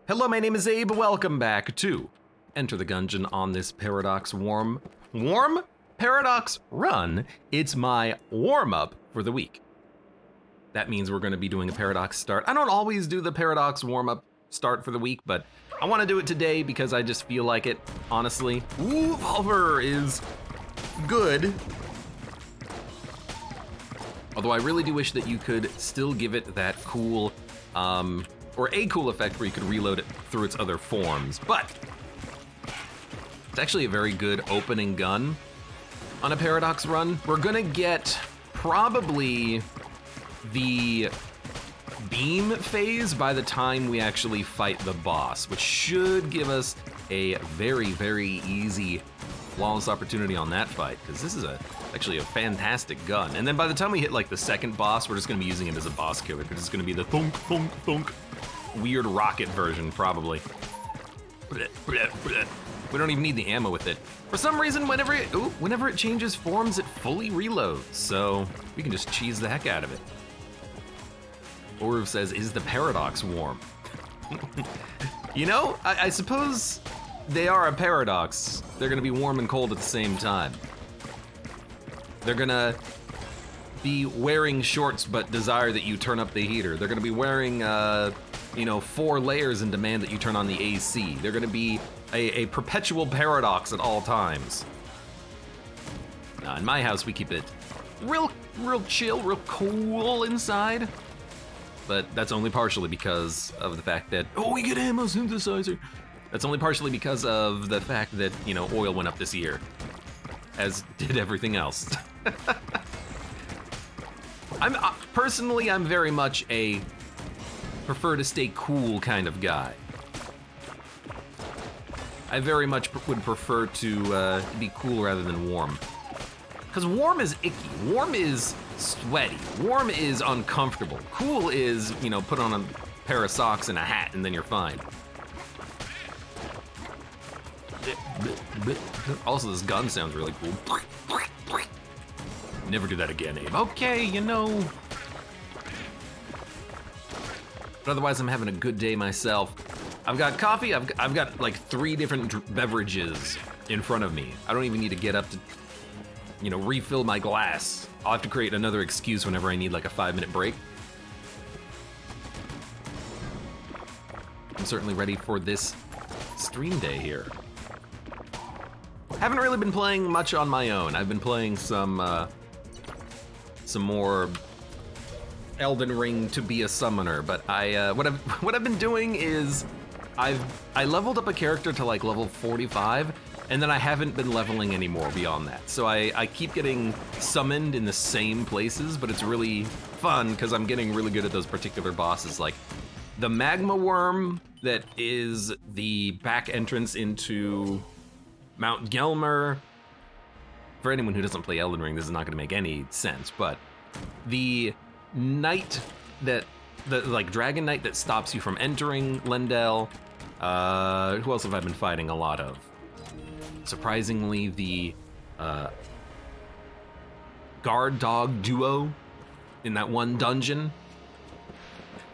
Hello, my name is Abe. Welcome back to Enter the Gungeon on this Paradox warm Paradox run. It's my warm-up for the week. That means we're gonna be doing a Paradox start. I don't always do the Paradox warm-up start for the week, but I wanna do it today because I just feel like it, honestly. Ooh, Volver is good. Although I really do wish that you could still give it that cool, or a cool effect where you could reload it through its other forms, but it's actually a very good opening gun on a Paradox run. We're gonna get probably the beam phase by the time we actually fight the boss, which should give us a very, very easy, flawless opportunity on that fight, because this is actually a fantastic gun. And then by the time we hit like the second boss, we're just gonna be using it as a boss killer, because it's gonna be the thunk, thunk, thunk, weird rocket version, probably. We don't even need the ammo with it. For some reason, whenever it changes forms, it fully reloads, so we can just cheese the heck out of it. Orv says, is the Paradox warm? You know, I suppose they are a paradox. They're gonna be warm and cold at the same time. They're gonna be wearing shorts but desire that you turn up the heater. They're gonna be wearing, 4 layers and demand that you turn on the AC. They're gonna be a perpetual paradox at all times. In my house, we keep it real chill, real cool inside. But that's only partially because of the fact that, we get ammo synthesizer. That's only partially because of the fact that, oil went up this year, as did everything else. Personally, I'm very much a prefer to stay cool kind of guy. I very much would prefer to be cool rather than warm. Because warm is icky, warm is sweaty, warm is uncomfortable. Cool is, put on a pair of socks and a hat and then you're fine. Also, this gun sounds really cool. Never do that again, Abe. Okay, But otherwise, I'm having a good day myself. I've got coffee, I've got like 3 different beverages in front of me. I don't even need to get up to, refill my glass. I'll have to create another excuse whenever I need like a 5-minute break. I'm certainly ready for this stream day here. Haven't really been playing much on my own. I've been playing some more Elden Ring to be a summoner, but what I've been doing is I leveled up a character to like level 45, and then I haven't been leveling anymore beyond that. So I keep getting summoned in the same places, but it's really fun because I'm getting really good at those particular bosses, like the magma worm that is the back entrance into Mount Gelmer. For anyone who doesn't play Elden Ring, this is not gonna make any sense, but the knight the dragon knight that stops you from entering Lendel. Who else have I been fighting a lot of? Surprisingly, the guard dog duo in that one dungeon.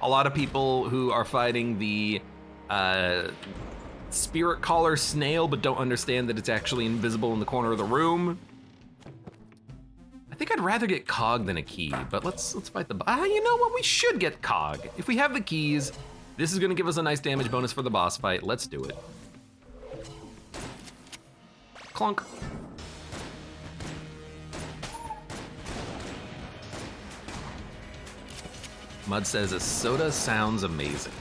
A lot of people who are fighting the spirit collar snail but don't understand that it's actually invisible in the corner of the room. I think I'd rather get Cog than a key, but let's fight the you know what? We should get Cog. If we have the keys, this is gonna give us a nice damage bonus for the boss fight. Let's do it. Clunk. Mud says a soda sounds amazing.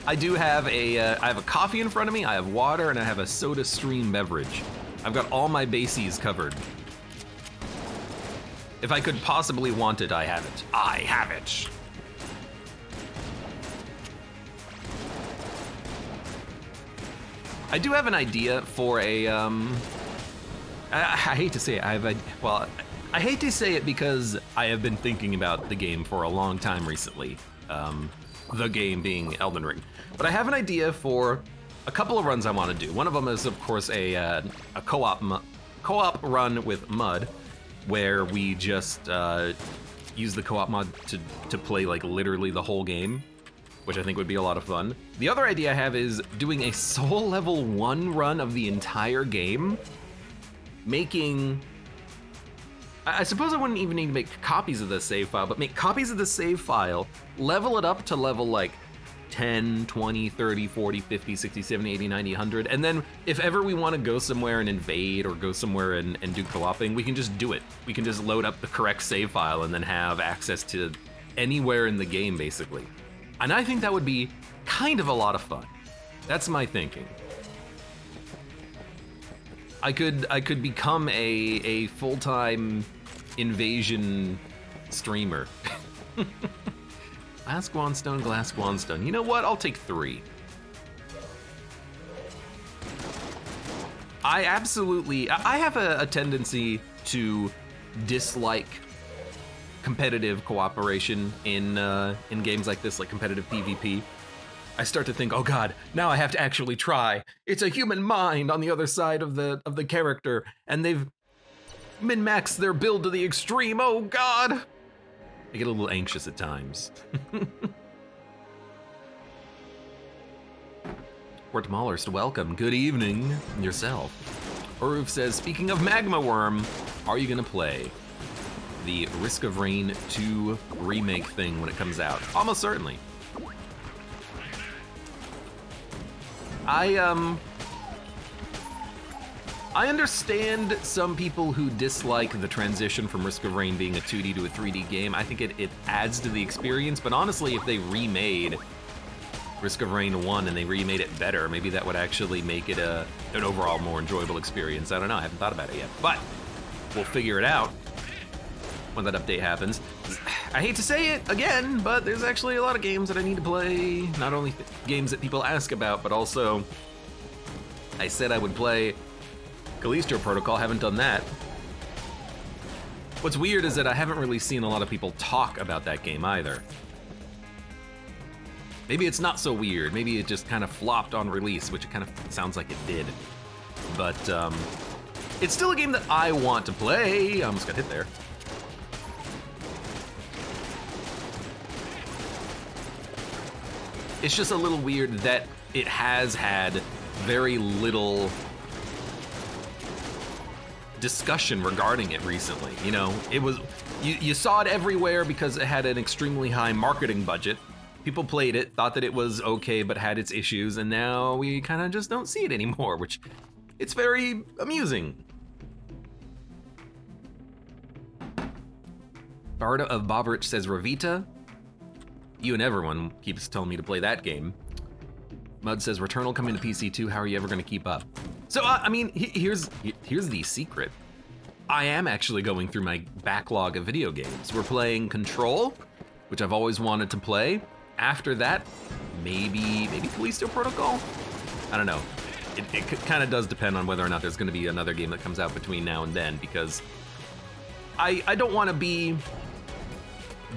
I do have I have a coffee in front of me, I have water, and I have a soda stream beverage. I've got all my bases covered. If I could possibly want it, I have it. I have it. I do have an idea for a, I hate to say it, I hate to say it because I have been thinking about the game for a long time recently. The game being Elden Ring. But I have an idea for a couple of runs I want to do. One of them is, of course, a co-op run with Mud, where we just use the co-op mod to play like literally the whole game. which I think would be a lot of fun. The other idea I have is doing a soul level 1 run of the entire game, making... I suppose I wouldn't even need to make copies of the save file, but make copies of the save file, level it up to level like 10, 20, 30, 40, 50, 60, 70, 80, 90, 100, and then if ever we want to go somewhere and invade or go somewhere and do co-oping, we can just do it. We can just load up the correct save file and then have access to anywhere in the game, basically. And I think that would be kind of a lot of fun. That's my thinking. I could become a full-time invasion streamer. Glass Guanstone, Glass Guanstone. You know what? I'll take 3. I have a tendency to dislike competitive cooperation in games like this, like competitive PvP. I start to think, oh god, now I have to actually try. It's a human mind on the other side of the character, and they've min-maxed their build to the extreme. Oh god! I get a little anxious at times. Wort Mallerst, welcome. Good evening. Yourself. Oruf says, speaking of Magma Worm, are you gonna play the Risk of Rain 2 remake thing when it comes out? Almost certainly. I understand some people who dislike the transition from Risk of Rain being a 2D to a 3D game. I think it adds to the experience, but honestly, if they remade Risk of Rain 1 and they remade it better, maybe that would actually make it an overall more enjoyable experience. I don't know, I haven't thought about it yet, but we'll figure it out when that update happens. I hate to say it again, but there's actually a lot of games that I need to play. Not only games that people ask about, but also I said I would play Callisto Protocol, haven't done that. What's weird is that I haven't really seen a lot of people talk about that game either. Maybe it's not so weird. Maybe it just kind of flopped on release, which it kind of sounds like it did. But it's still a game that I want to play. I almost got hit there. It's just a little weird that it has had very little discussion regarding it recently. You know, it was, you saw it everywhere because it had an extremely high marketing budget. People played it, thought that it was okay, but had its issues, and now we kind of just don't see it anymore, which it's very amusing. Barda of Bobrich says, Ravita, you and everyone keeps telling me to play that game. Mud says, Returnal coming to PC too, how are you ever gonna keep up? So, I mean, here's the secret. I am actually going through my backlog of video games. We're playing Control, which I've always wanted to play. After that, maybe Callisto Protocol? I don't know. It kind of does depend on whether or not there's gonna be another game that comes out between now and then, because I don't wanna be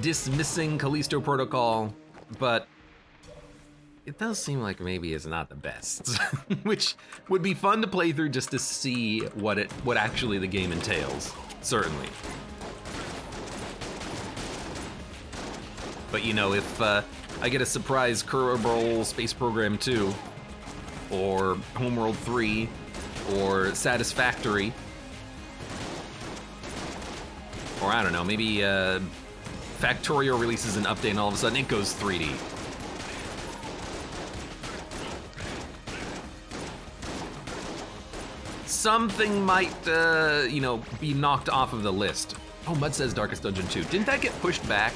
dismissing Callisto Protocol, but it does seem like maybe it's not the best, which would be fun to play through just to see what actually the game entails, certainly. But you know, if I get a surprise Kerbal Space Program 2, or Homeworld 3, or Satisfactory, or I don't know, maybe Factorio releases an update and all of a sudden it goes 3D. Something might, you know, be knocked off of the list. Oh, Mud says Darkest Dungeon 2. Didn't that get pushed back?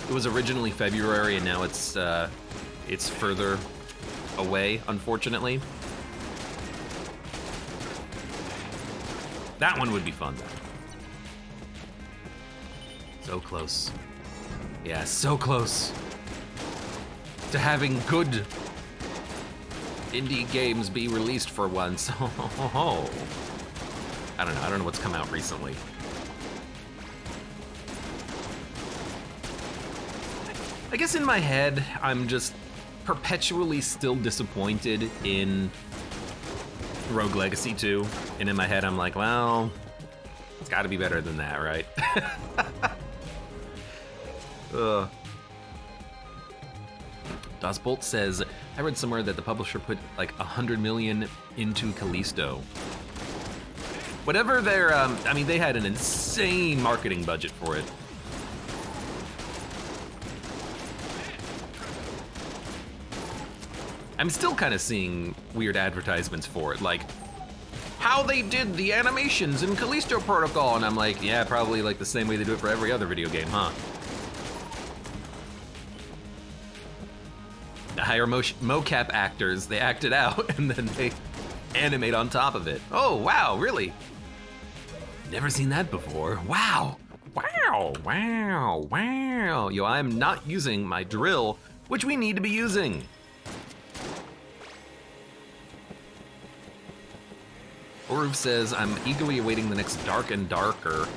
It was originally February and now it's further away, unfortunately. That one would be fun though. So close. Yeah, so close to having good indie games be released for once. I don't know what's come out recently. I guess in my head, I'm just perpetually still disappointed in Rogue Legacy 2. And in my head, I'm like, well, it's gotta be better than that, right? Bolt says, I read somewhere that the publisher put like 100 million into Callisto. Whatever their, I mean, they had an insane marketing budget for it. I'm still kind of seeing weird advertisements for it, like how they did the animations in Callisto Protocol, and I'm like, yeah, probably like the same way they do it for every other video game, huh? They hire mocap actors, they act it out, and then they animate on top of it. Oh, wow, really? Never seen that before. Wow, wow, wow, wow. Yo, I'm not using my drill, which we need to be using. Orv says, I'm eagerly awaiting the next Dark and Darker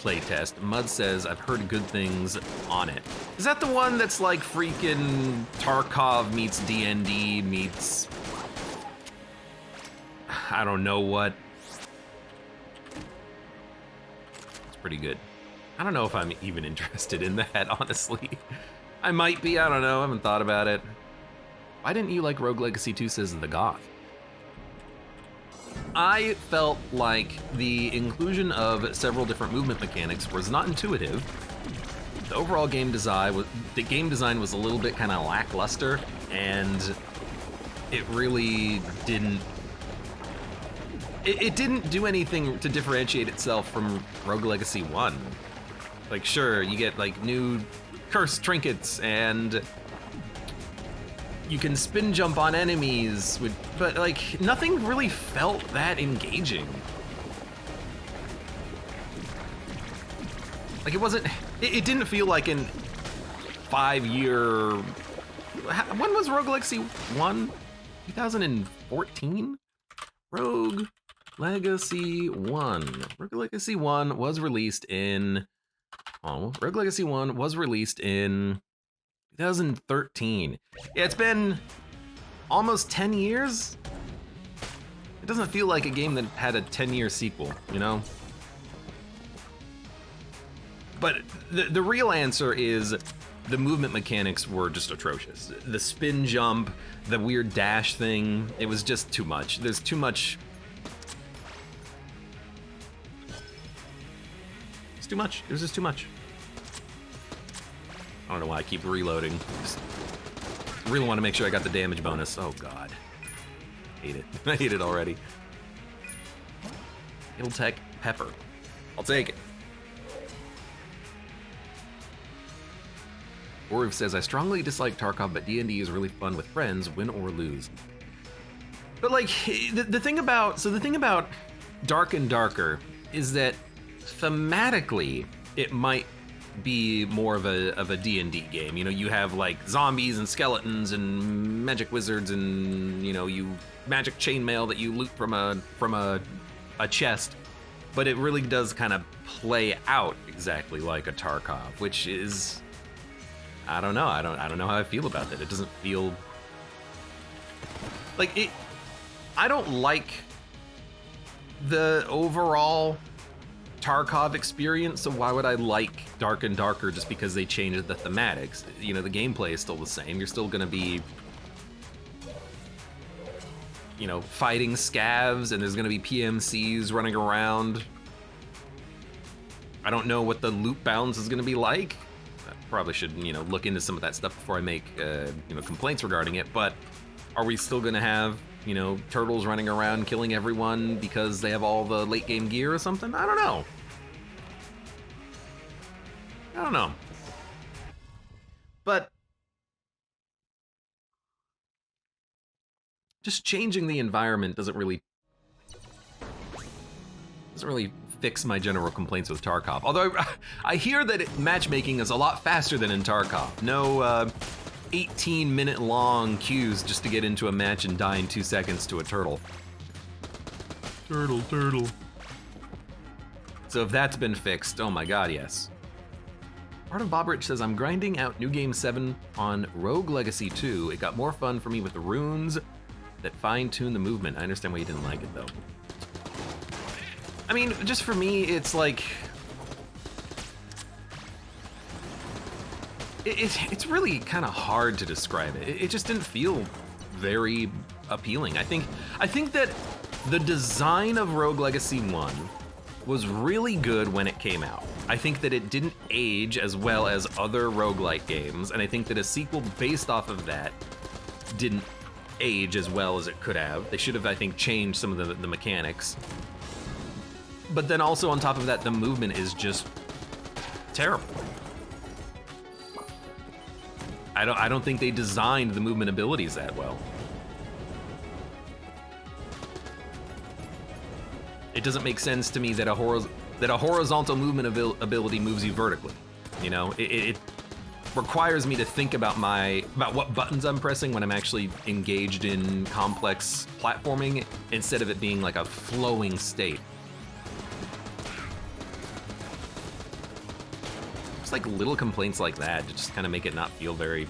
playtest. Mud says, I've heard good things on it. Is that the one that's like freaking Tarkov meets D&D meets... I don't know what. It's pretty good. I don't know if I'm even interested in that, honestly. I might be, I don't know, I haven't thought about it. Why didn't you like Rogue Legacy 2 says the Goth? I felt like the inclusion of several different movement mechanics was not intuitive. The overall game design was a little bit kind of lackluster, and it really didn't. It didn't do anything to differentiate itself from Rogue Legacy 1. Like, sure, you get like new cursed trinkets and you can spin jump on enemies, but like nothing really felt that engaging. Like it didn't feel like in 5-year, when was Rogue Legacy 1? 2014? Rogue Legacy 1. Rogue Legacy 1 was released in, Rogue Legacy 1 was released in 2013. Yeah, it's been almost 10 years. It doesn't feel like a game that had a 10-year sequel, you know? But the real answer is the movement mechanics were just atrocious. The spin jump, the weird dash thing, it was just too much. There's too much. It's too much. It was just too much. I don't know why I keep reloading. Just really want to make sure I got the damage bonus. Oh God, hate it. I hate it already. Tech Pepper, I'll take it. Orv says, I strongly dislike Tarkov, but D&D is really fun with friends, win or lose. But like, the thing about Dark and Darker is that thematically, it might be more of a D&D game. You know, you have like zombies and skeletons and magic wizards and, you know, you magic chainmail that you loot from a chest, but it really does kind of play out exactly like a Tarkov, which is, I don't know. I don't know how I feel about that. It doesn't feel like it. I don't like the overall Tarkov experience, so why would I like Dark and Darker just because they changed the thematics? You know, the gameplay is still the same. You're still gonna be, you know, fighting scavs, and there's gonna be PMCs running around. I don't know what the loot balance is gonna be like. I probably should, you know, look into some of that stuff before I make, you know, complaints regarding it, but are we still gonna have, you know, turtles running around killing everyone because they have all the late game gear or something? I don't know. But just changing the environment doesn't really fix my general complaints with Tarkov. Although I hear that matchmaking is a lot faster than in Tarkov. No 18-minute long queues just to get into a match and die in 2 seconds to a turtle. Turtle. So if that's been fixed, oh my God, yes. Art of Bobrich says, I'm grinding out New Game 7 on Rogue Legacy 2. It got more fun for me with the runes that fine-tune the movement. I understand why you didn't like it though. I mean, just for me, it's like, It's really kind of hard to describe it. It just didn't feel very appealing. I think that the design of Rogue Legacy 1 was really good when it came out. I think that it didn't age as well as other roguelike games, and I think that a sequel based off of that didn't age as well as it could have. They should have, I think, changed some of the mechanics. But then also on top of that, the movement is just terrible. I don't think they designed the movement abilities that well. It doesn't make sense to me that a horizontal movement ability moves you vertically. You know, it requires me to think about what buttons I'm pressing when I'm actually engaged in complex platforming, instead of it being like a flowing state. It's like little complaints like that to just kind of make it not feel very,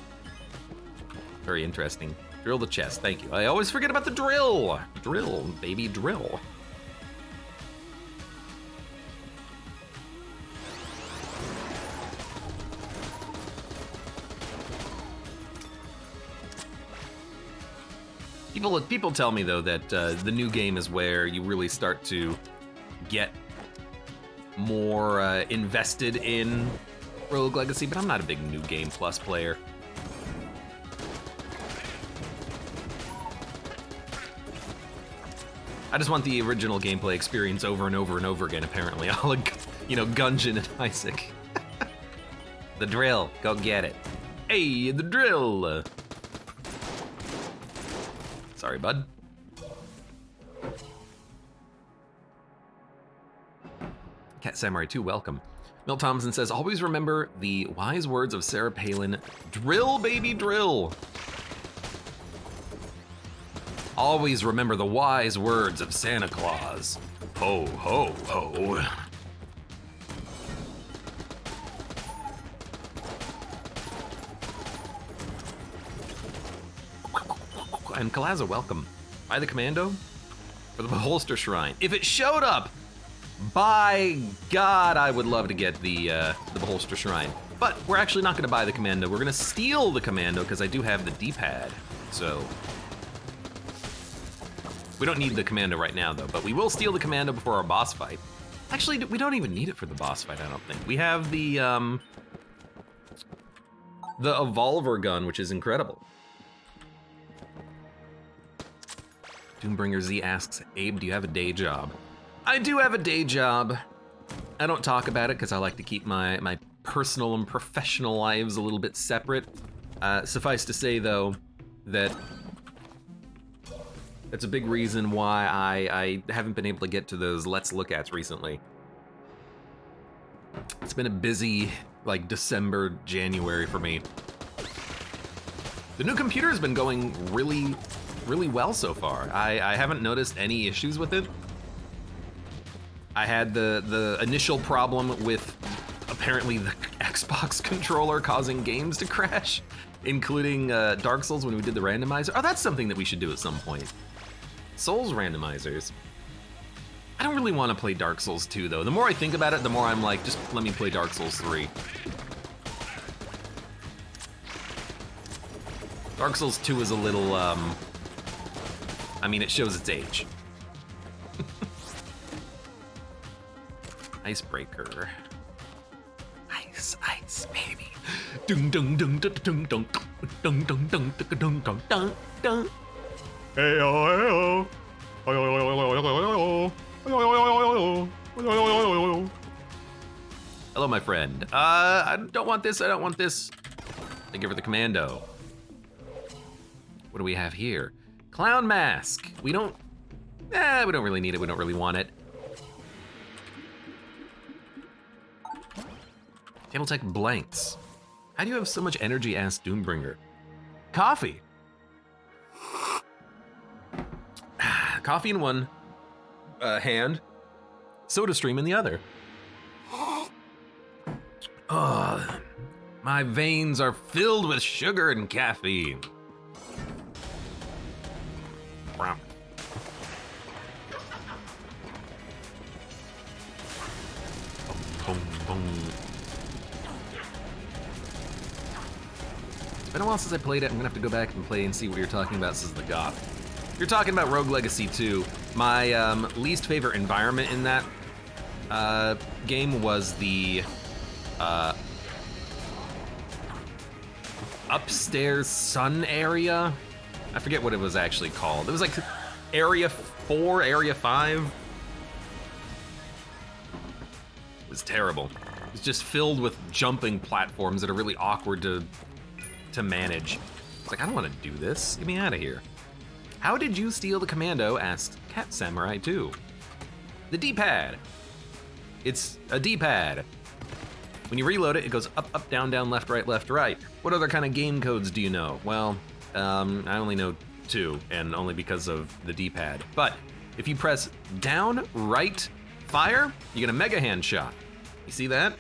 very interesting. Drill the chest, thank you. I always forget about the drill. Drill, baby, drill. People tell me though that the new game is where you really start to get more invested in Rogue Legacy, but I'm not a big New Game Plus player. I just want the original gameplay experience over and over and over again, apparently. All, you know, Gungeon and Isaac. The drill, go get it. Hey, the drill! Sorry, bud. Cat Samurai 2, welcome. Milt Thompson says, always remember the wise words of Sarah Palin, drill, baby, drill. Always remember the wise words of Santa Claus. Ho, ho, ho. And Kalaza, welcome. Buy the commando for the Beholster Shrine. If it showed up, by God, I would love to get the Beholster Shrine. But we're actually not gonna buy the commando. We're gonna steal the commando because I do have the D-pad. So we don't need the commando right now though, but we will steal the commando before our boss fight. Actually, we don't even need it for the boss fight, I don't think. We have the Evolver gun, which is incredible. Doombringer Z asks, Abe, do you have a day job? I do have a day job. I don't talk about it because I like to keep my personal and professional lives a little bit separate. Suffice to say though, that that's a big reason why I haven't been able to get to those Let's Look Ats recently. It's been a busy, like, December, January for me. The new computer has been going really well so far. I haven't noticed any issues with it. I had the initial problem with apparently the Xbox controller causing games to crash, including Dark Souls when we did the randomizer. Oh, that's something that we should do at some point. Souls randomizers. I don't really want to play Dark Souls 2 though. The more I think about it, the more I'm like, just let me play Dark Souls 3. Dark Souls 2 is a little, I mean, it shows its age. Icebreaker. Ice, ice, baby. Dung dung dung dung dung dung dung dung dung dung dung dung dung. Hey oh hey oh. Hello, my friend. I don't want this. I don't want this. Thank you for the commando. What do we have here? Clown mask. We don't really need it. We don't really want it. Table Tech blanks. How do you have so much energy, asked Doombringer? Coffee. Coffee in one hand, soda stream in the other. Oh, my veins are filled with sugar and caffeine. Wow. Boom, boom, boom. been a while since I played it. I'm gonna have to go back and play and see what you're talking about, says the Goth. You're talking about Rogue Legacy 2. My least favorite environment in that game was the upstairs sun area. I forget what it was actually called. It was like Area 4, Area 5. It was terrible. It was just filled with jumping platforms that are really awkward to manage. It's like, I don't want to do this. Get me out of here. How did you steal the commando? Asked Cat Samurai 2. The D-pad. It's a D-pad. When you reload it, it goes up, up, down, down, left, right, left, right. What other kind of game codes do you know? Well, I only know 2, and only because of the D-pad. But if you press down, right, fire, you get a mega hand shot. You see that?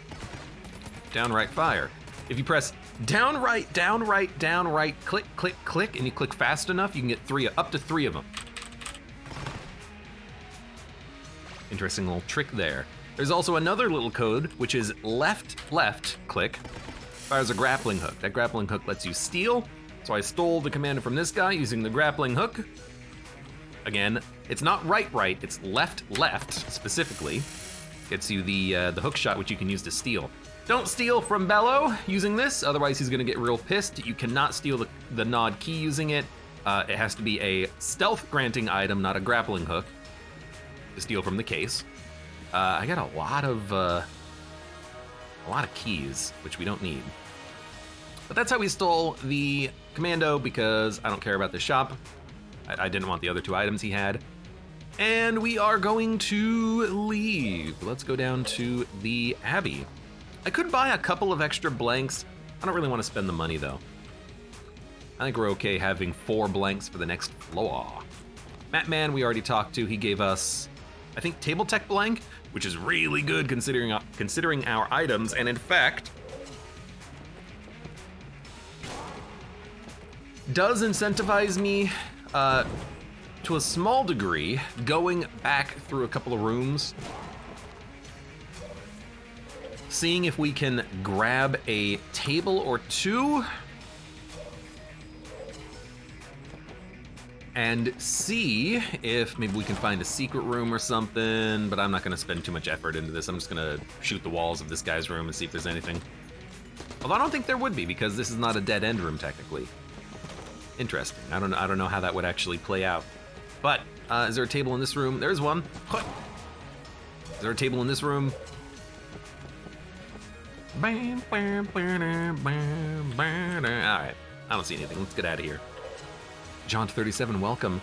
Down, right, fire. If you press down, right, down, right, down, right, click, click, click, and you click fast enough, you can get up to three of them. Interesting little trick there. There's also another little code, which is left, left, click, fires a grappling hook. That grappling hook lets you steal, so I stole the commando from this guy using the grappling hook. Again, it's not right, right, it's left, left, specifically. Gets you the hook shot, which you can use to steal. Don't steal from Bello using this, otherwise he's gonna get real pissed. You cannot steal the nod key using it. It has to be a stealth granting item, not a grappling hook, to steal from the case. I got a lot of keys, which we don't need. But that's how we stole the commando, because I don't care about the shop. I didn't want the other 2 items he had. And we are going to leave. Let's go down to the Abbey. I could buy a couple of extra blanks. I don't really want to spend the money though. I think we're okay having 4 blanks for the next floor. Matman we already talked to. He gave us, I think, Table Tech blank, which is really good considering our items, and in fact, does incentivize me to a small degree going back through a couple of rooms, seeing if we can grab a table or 2 and see if maybe we can find a secret room or something, but I'm not gonna spend too much effort into this. I'm just gonna shoot the walls of this guy's room and see if there's anything. Although I don't think there would be, because this is not a dead end room technically. Interesting. I don't know how that would actually play out. But is there a table in this room? There's one. Is there a table in this room? All right, I don't see anything. Let's get out of here. John37, welcome.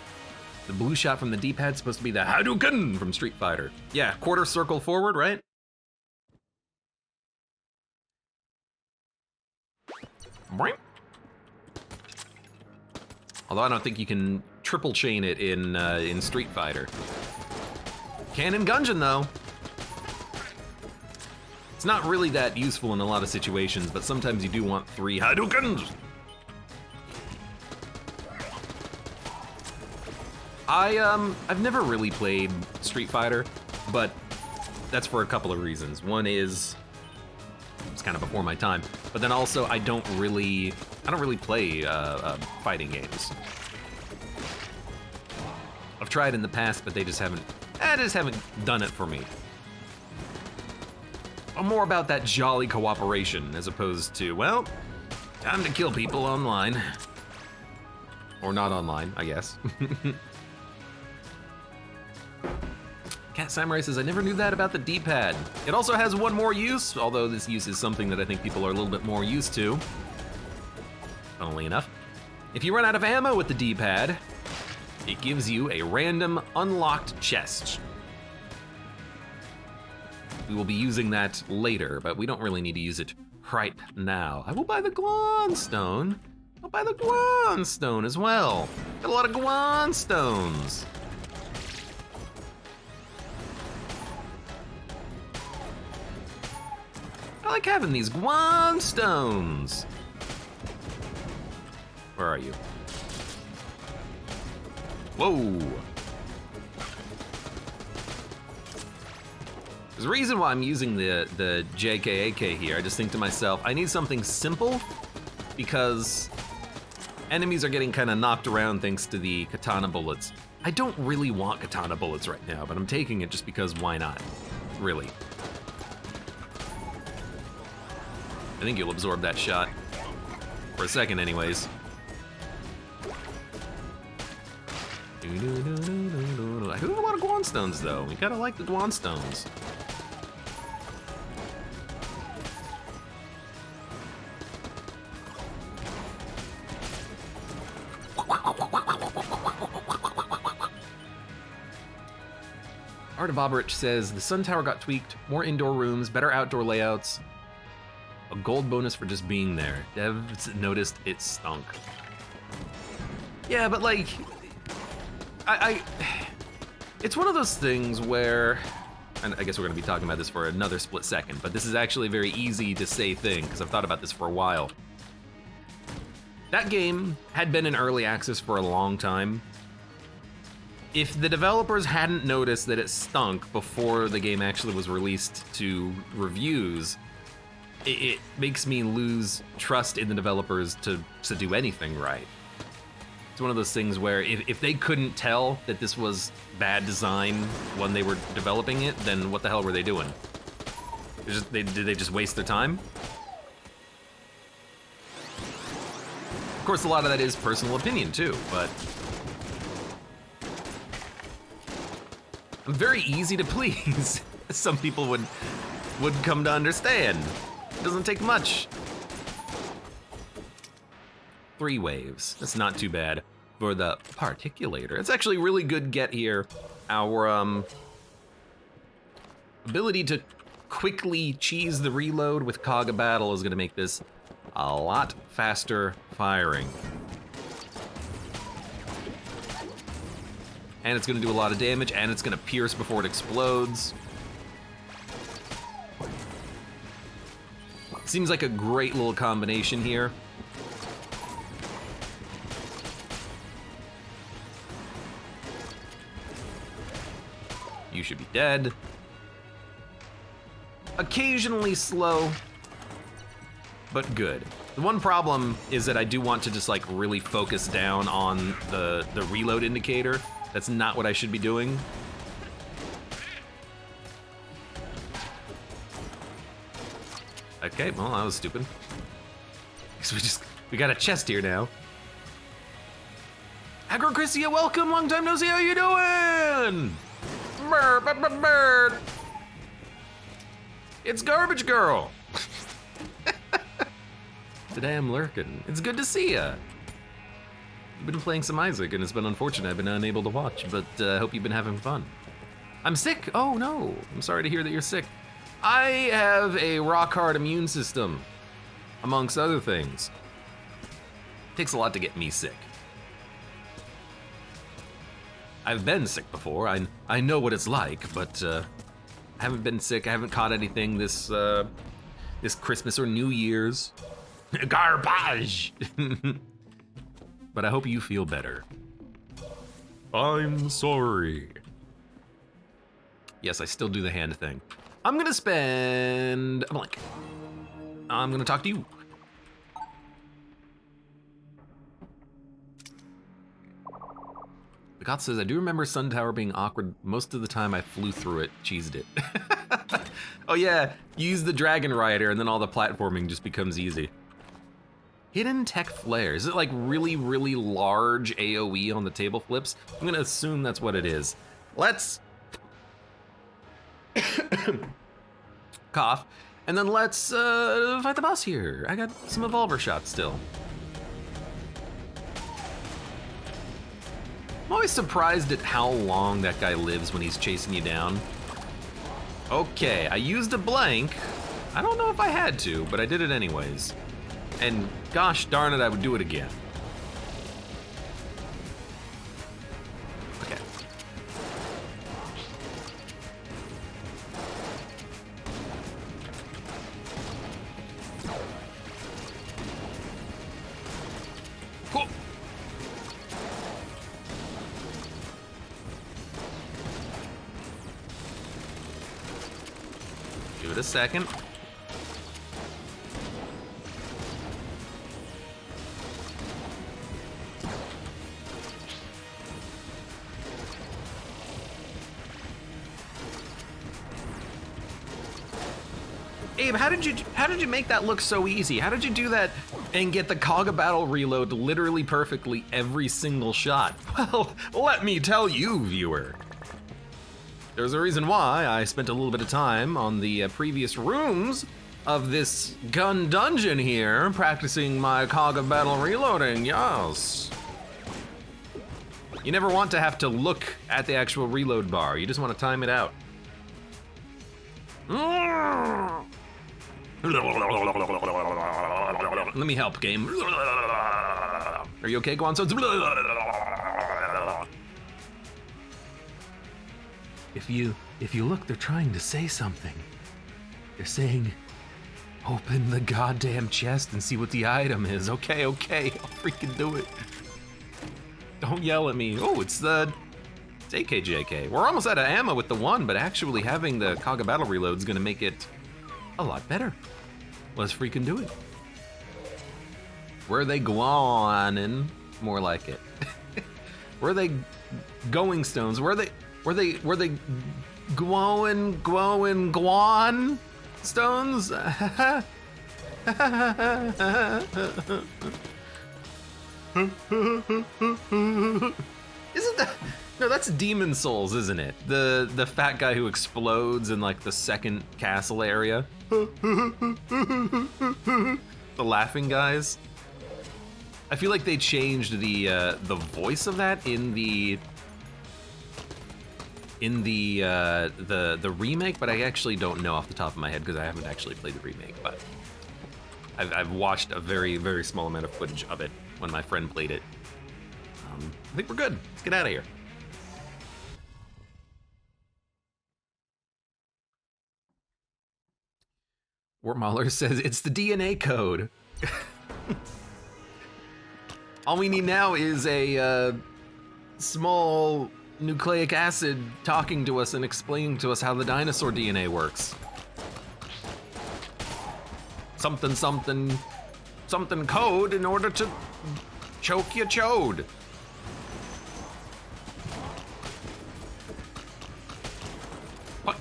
The blue shot from the D-pad's supposed to be the Hadouken from Street Fighter. Yeah, quarter circle forward, right? Although I don't think you can triple chain it in Street Fighter. Can in Gungeon though. It's not really that useful in a lot of situations, but sometimes you do want 3 Hadoukens. I've never really played Street Fighter, but that's for a couple of reasons. One is it's kind of before my time, but then also I don't really play fighting games. I've tried in the past, but they just haven't done it for me. I'm more about that jolly cooperation as opposed to, well, time to kill people online. Or not online, I guess. Cat Samurai says, I never knew that about the D-pad. It also has one more use, although this use is something that I think people are a little bit more used to. Funnily enough. If you run out of ammo with the D-pad, it gives you a random unlocked chest. We will be using that later, but we don't really need to use it right now. I will buy the Guanstone. I'll buy the Guanstone as well. Got a lot of Guanstones. I like having these Guanstones. Where are you? Whoa. There's a reason why I'm using the JKAK here. I just think to myself, I need something simple because Enemies are getting kind of knocked around thanks to the katana bullets. I don't really want katana bullets right now, but I'm taking it just because why not? Really. I think you'll absorb that shot. For a second, anyways. I do have a lot of Guan stones, though. We gotta like the Guan stones. Art of Oberich says, the Sun Tower got tweaked, more indoor rooms, better outdoor layouts, a gold bonus for just being there. Devs noticed it stunk. Yeah, but like, it's one of those things where, and I guess we're gonna be talking about this for another split second, but this is actually a very easy to say thing, because I've thought about this for a while. That game had been in early access for a long time. If the developers hadn't noticed that it stunk before the game actually was released to reviews, it makes me lose trust in the developers to do anything right. It's one of those things where if they couldn't tell that this was bad design when they were developing it, then what the hell were they doing? Did they just waste their time? Of course, a lot of that is personal opinion too, but I'm very easy to please, as some people would come to understand. It doesn't take much. 3 waves, that's not too bad for the particulator. It's actually really good get here. Our ability to quickly cheese the reload with Kaga Battle is gonna make this a lot faster firing. And it's gonna do a lot of damage, and it's gonna pierce before it explodes. Seems like a great little combination here. You should be dead. Occasionally slow, but good. The one problem is that I do want to just like really focus down on the reload indicator. That's not what I should be doing. Okay, well, that was stupid. Because we got a chest here now. Agrochristia, welcome, long time no see, how you doing? Brr, brr, brr, brr. It's Garbage Girl. Today I'm lurking. It's good to see ya. You've been playing some Isaac, and it's been unfortunate I've been unable to watch, but I hope you've been having fun. I'm sick? Oh no, I'm sorry to hear that you're sick. I have a rock-hard immune system, amongst other things. It takes a lot to get me sick. I've been sick before, I know what it's like, but I haven't been sick, I haven't caught anything this Christmas or New Year's. Garbage! But I hope you feel better. I'm sorry. Yes, I still do the hand thing. I'm gonna spend a blank. I'm gonna talk to you. The God says, I do remember Sun Tower being awkward. Most of the time I flew through it, cheesed it. Oh yeah, use the Dragon Rider and then all the platforming just becomes easy. Hidden Tech Flare. Is it like really, really large AoE on the table flips? I'm gonna assume that's what it is. Let's cough, and then let's fight the boss here. I got some Evolver shots still. I'm always surprised at how long that guy lives when he's chasing you down. Okay, I used a blank. I don't know if I had to, but I did it anyways. And gosh darn it, I would do it again. Okay. Cool. Give it a second. Abe, how did you make that look so easy? How did you do that and get the Cog of Battle reload literally perfectly every single shot? Well, let me tell you, viewer. There's a reason why I spent a little bit of time on the previous rooms of this gun dungeon here, practicing my Cog of Battle reloading, yes. You never want to have to look at the actual reload bar, you just want to time it out. Let me help, game. Are you okay, Guanzo? If you look, they're trying to say something. They're saying, open the goddamn chest and see what the item is. Okay, I'll freaking do it. Don't yell at me. Oh, it's AKJK. We're almost out of ammo with the one, but actually having the Cog of Battle reload is gonna make it a lot better. Let's freaking do it. Where are they going? More like it. Where are they going stones? Where are they glowing stones? Isn't that? No, that's Demon Souls, isn't it? The fat guy who explodes in like the second castle area. The laughing guys. I feel like they changed the voice of that in the remake, but I actually don't know off the top of my head because I haven't actually played the remake. But I've watched a very, very small amount of footage of it when my friend played it. I think we're good. Let's get out of here. Wortmauler says it's the DNA code. All we need now is a small nucleic acid talking to us and explaining to us how the dinosaur DNA works. Something code in order to choke your chode. What?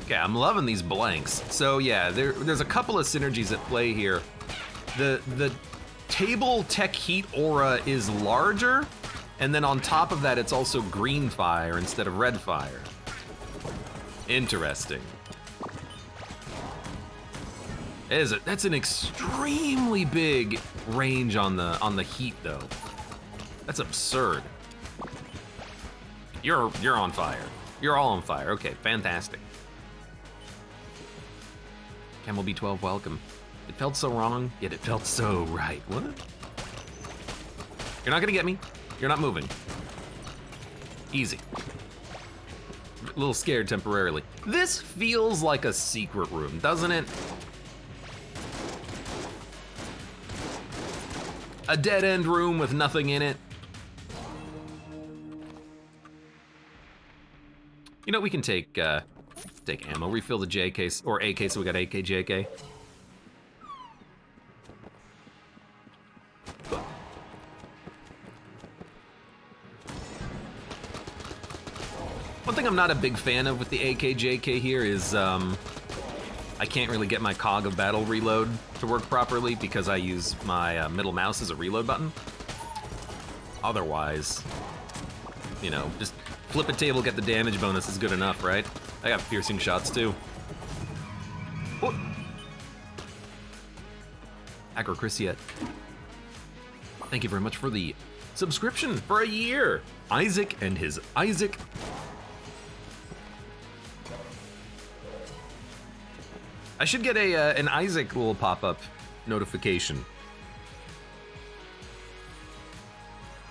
Okay, I'm loving these blanks. So yeah, there's a couple of synergies at play here. The table tech heat aura is larger, and then on top of that, it's also green fire instead of red fire. Interesting. That's an extremely big range on the heat, though. That's absurd. You're on fire. You're all on fire. Okay, fantastic. Camel B12, welcome. It felt so wrong, yet it felt so right. What? You're not gonna get me. You're not moving. Easy. A little scared temporarily. This feels like a secret room, doesn't it? A dead-end room with nothing in it. You know, we can take ammo, refill the JK, or AK, so we got AK, JK. One thing I'm not a big fan of with the AKJK here is I can't really get my Cog of Battle reload to work properly because I use my middle mouse as a reload button. Otherwise, you know, just flip a table, get the damage bonus is good enough, right? I got piercing shots too. Oh. Acrocrisiet. Thank you very much for the subscription for a year. Isaac and his Isaac. I should get an Isaac little pop-up notification.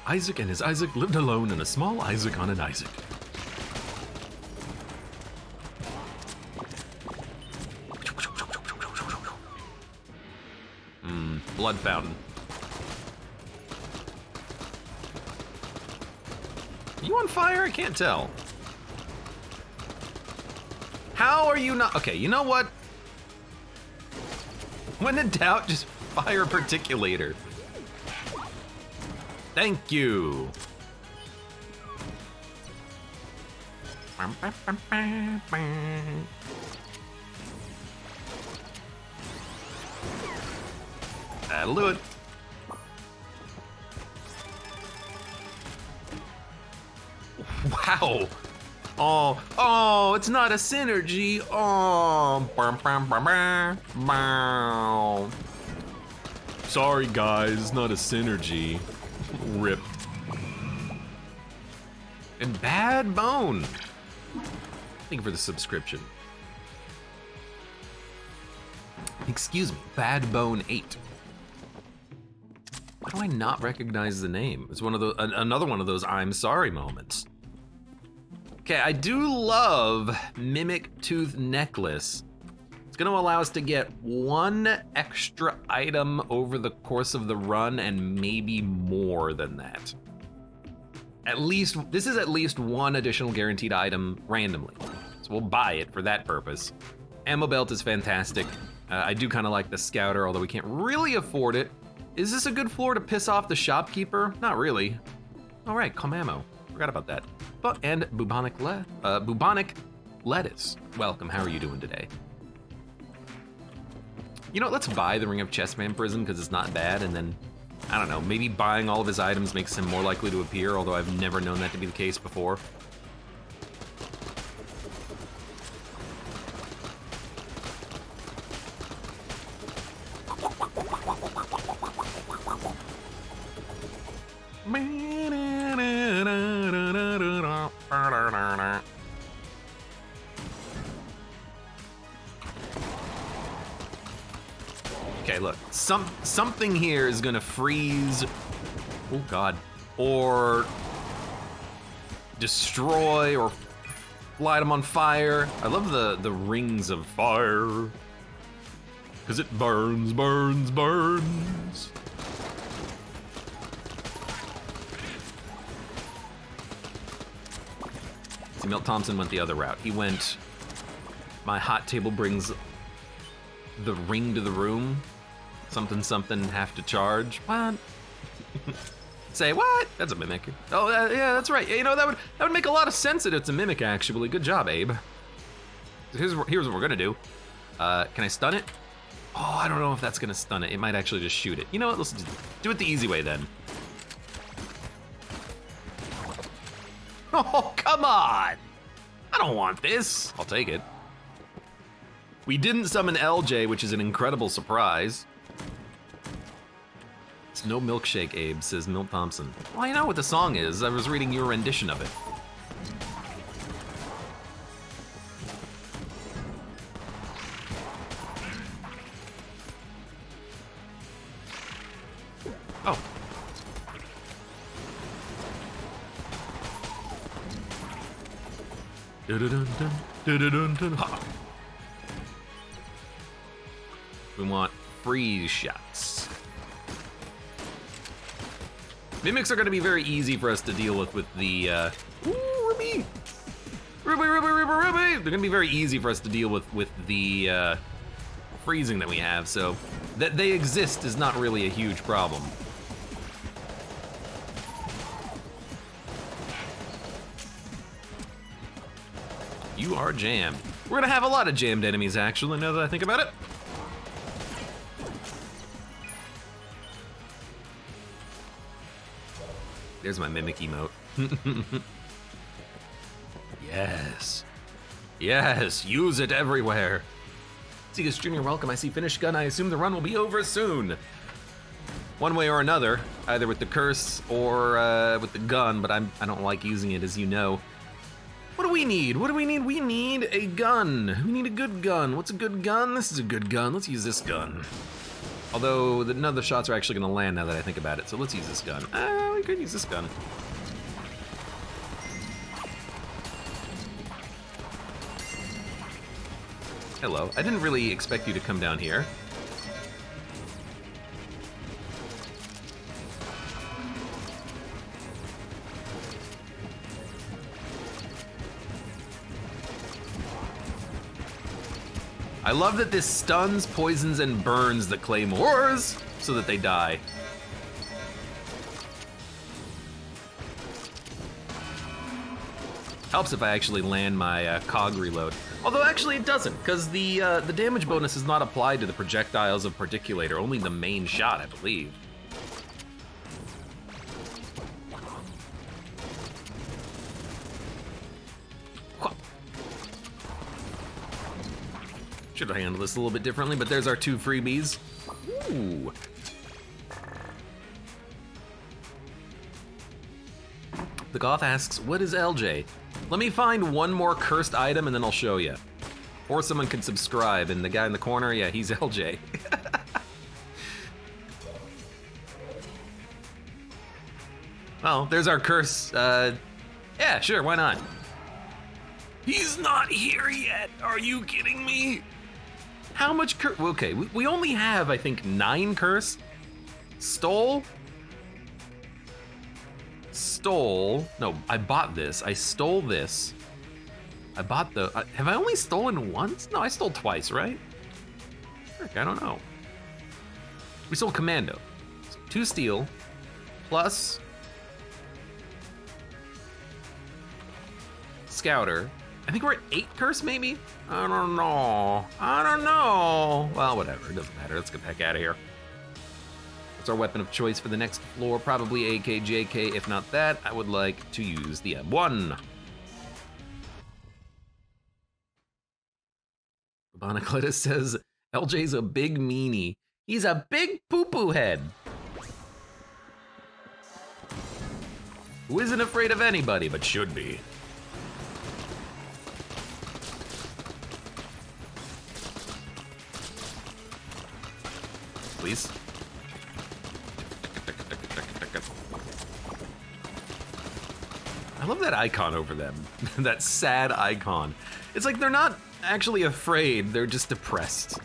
Isaac and his Isaac lived alone in a small Isaac on an Isaac. Blood fountain. Are you on fire? I can't tell. How are you not? Okay, you know what? When in doubt, just fire a particulator. Thank you. That'll do it. Wow. Oh, it's not a synergy. Oh. Sorry guys, not a synergy. Rip. And Bad Bone. Thank you for the subscription. Excuse me, Bad Bone 8. How do I not recognize the name? It's one of those, another one of those I'm sorry moments. Okay, I do love Mimic Tooth Necklace. It's gonna allow us to get one extra item over the course of the run and maybe more than that. This is at least one additional guaranteed item randomly. So we'll buy it for that purpose. Ammo belt is fantastic. I do kind of like the scouter, although we can't really afford it. Is this a good floor to piss off the shopkeeper? Not really. All right, calm ammo. Forgot about that. But, and bubonic lettuce. Welcome, how are you doing today? You know what, let's buy the Ring of Chessman Prism because it's not bad, and then, I don't know, maybe buying all of his items makes him more likely to appear, although I've never known that to be the case before. Okay, look, something here is gonna freeze, oh God, or destroy or light them on fire. I love the rings of fire, because it burns, burns, burns. See, Milt Thompson went the other route. He went, my hot table brings the ring to the room. Something, something, have to charge. What? Say what? That's a mimic. Oh, yeah, that's right. You know, that would make a lot of sense that it's a mimic, actually. Good job, Abe. Here's what we're gonna do. Can I stun it? Oh, I don't know if that's gonna stun it. It might actually just shoot it. You know what, let's do it the easy way then. Oh, come on! I don't want this. I'll take it. We didn't summon LJ, which is an incredible surprise. It's no milkshake, Abe, says Milt Thompson. Well, I know what the song is. I was reading your rendition of it. Oh. Dun-dun-dun-dun, dun-dun-dun-dun. Ha. We want freeze shots. Mimics are gonna be very easy for us to deal with the, ooh, Ruby! Ruby, Ruby, Ruby, Ruby! They're gonna be very easy for us to deal with the, freezing that we have, so that they exist is not really a huge problem. You are jammed. We're gonna have a lot of jammed enemies, actually, now that I think about it. There's my mimic emote. Yes. Yes, use it everywhere. Segus Jr., welcome. I see finished gun. I assume the run will be over soon. One way or another, either with the curse or with the gun, but I don't like using it, as you know. What do we need? What do we need? We need a gun. We need a good gun. What's a good gun? This is a good gun. Let's use this gun. Although none of the shots are actually gonna land now that I think about it, so let's use this gun. We could use this gun. Hello, I didn't really expect you to come down here. I love that this stuns, poisons, and burns the claymores so that they die. Helps if I actually land my cog reload. Although actually it doesn't, because the damage bonus is not applied to the projectiles of Particulator, only the main shot, I believe. Should have handled this a little bit differently, but there's our 2 freebies. Ooh. The Goth asks, what is LJ? Let me find one more cursed item and then I'll show you. Or someone can subscribe, and the guy in the corner, yeah, he's LJ. Well, there's our curse. Yeah, sure, why not? He's not here yet, are you kidding me? How much curse? Okay, we only have, I think, 9 curse. Stole. No, I bought this. I stole this. I bought the, have I only stolen once? No, I stole twice, right? Frick, I don't know. We stole Commando. 2 steal, plus Scouter. I think we're at 8 curse, maybe? I don't know. Well, whatever, it doesn't matter. Let's get the heck out of here. What's our weapon of choice for the next floor? Probably AKJK. If not that, I would like to use the M1. Bonacletus says, LJ's a big meanie. He's a big poo-poo head. Who isn't afraid of anybody, but should be. Please. I love that icon over them. That sad icon. It's like they're not actually afraid, they're just depressed.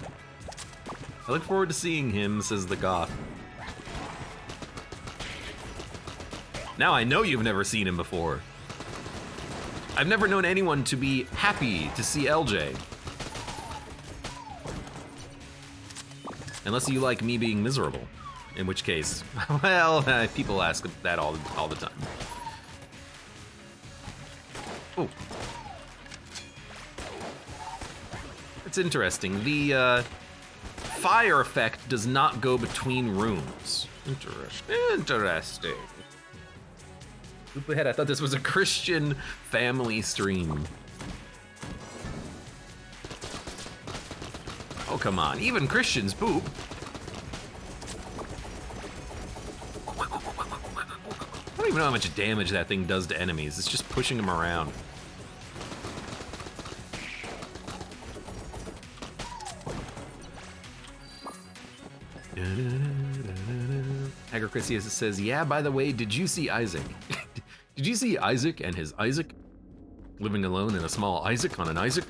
I look forward to seeing him, says the Goth. Now I know you've never seen him before. I've never known anyone to be happy to see LJ. Unless you like me being miserable. In which case, well, people ask that all the time. Oh. It's interesting. The fire effect does not go between rooms. Interesting. Poop ahead, I thought this was a Christian family stream. Oh, come on, even Christians poop. I don't even know how much damage that thing does to enemies. It's just pushing them around. Agricrisius says, yeah, by the way, did you see Isaac? Did you see Isaac and his Isaac? Living alone in a small Isaac on an Isaac?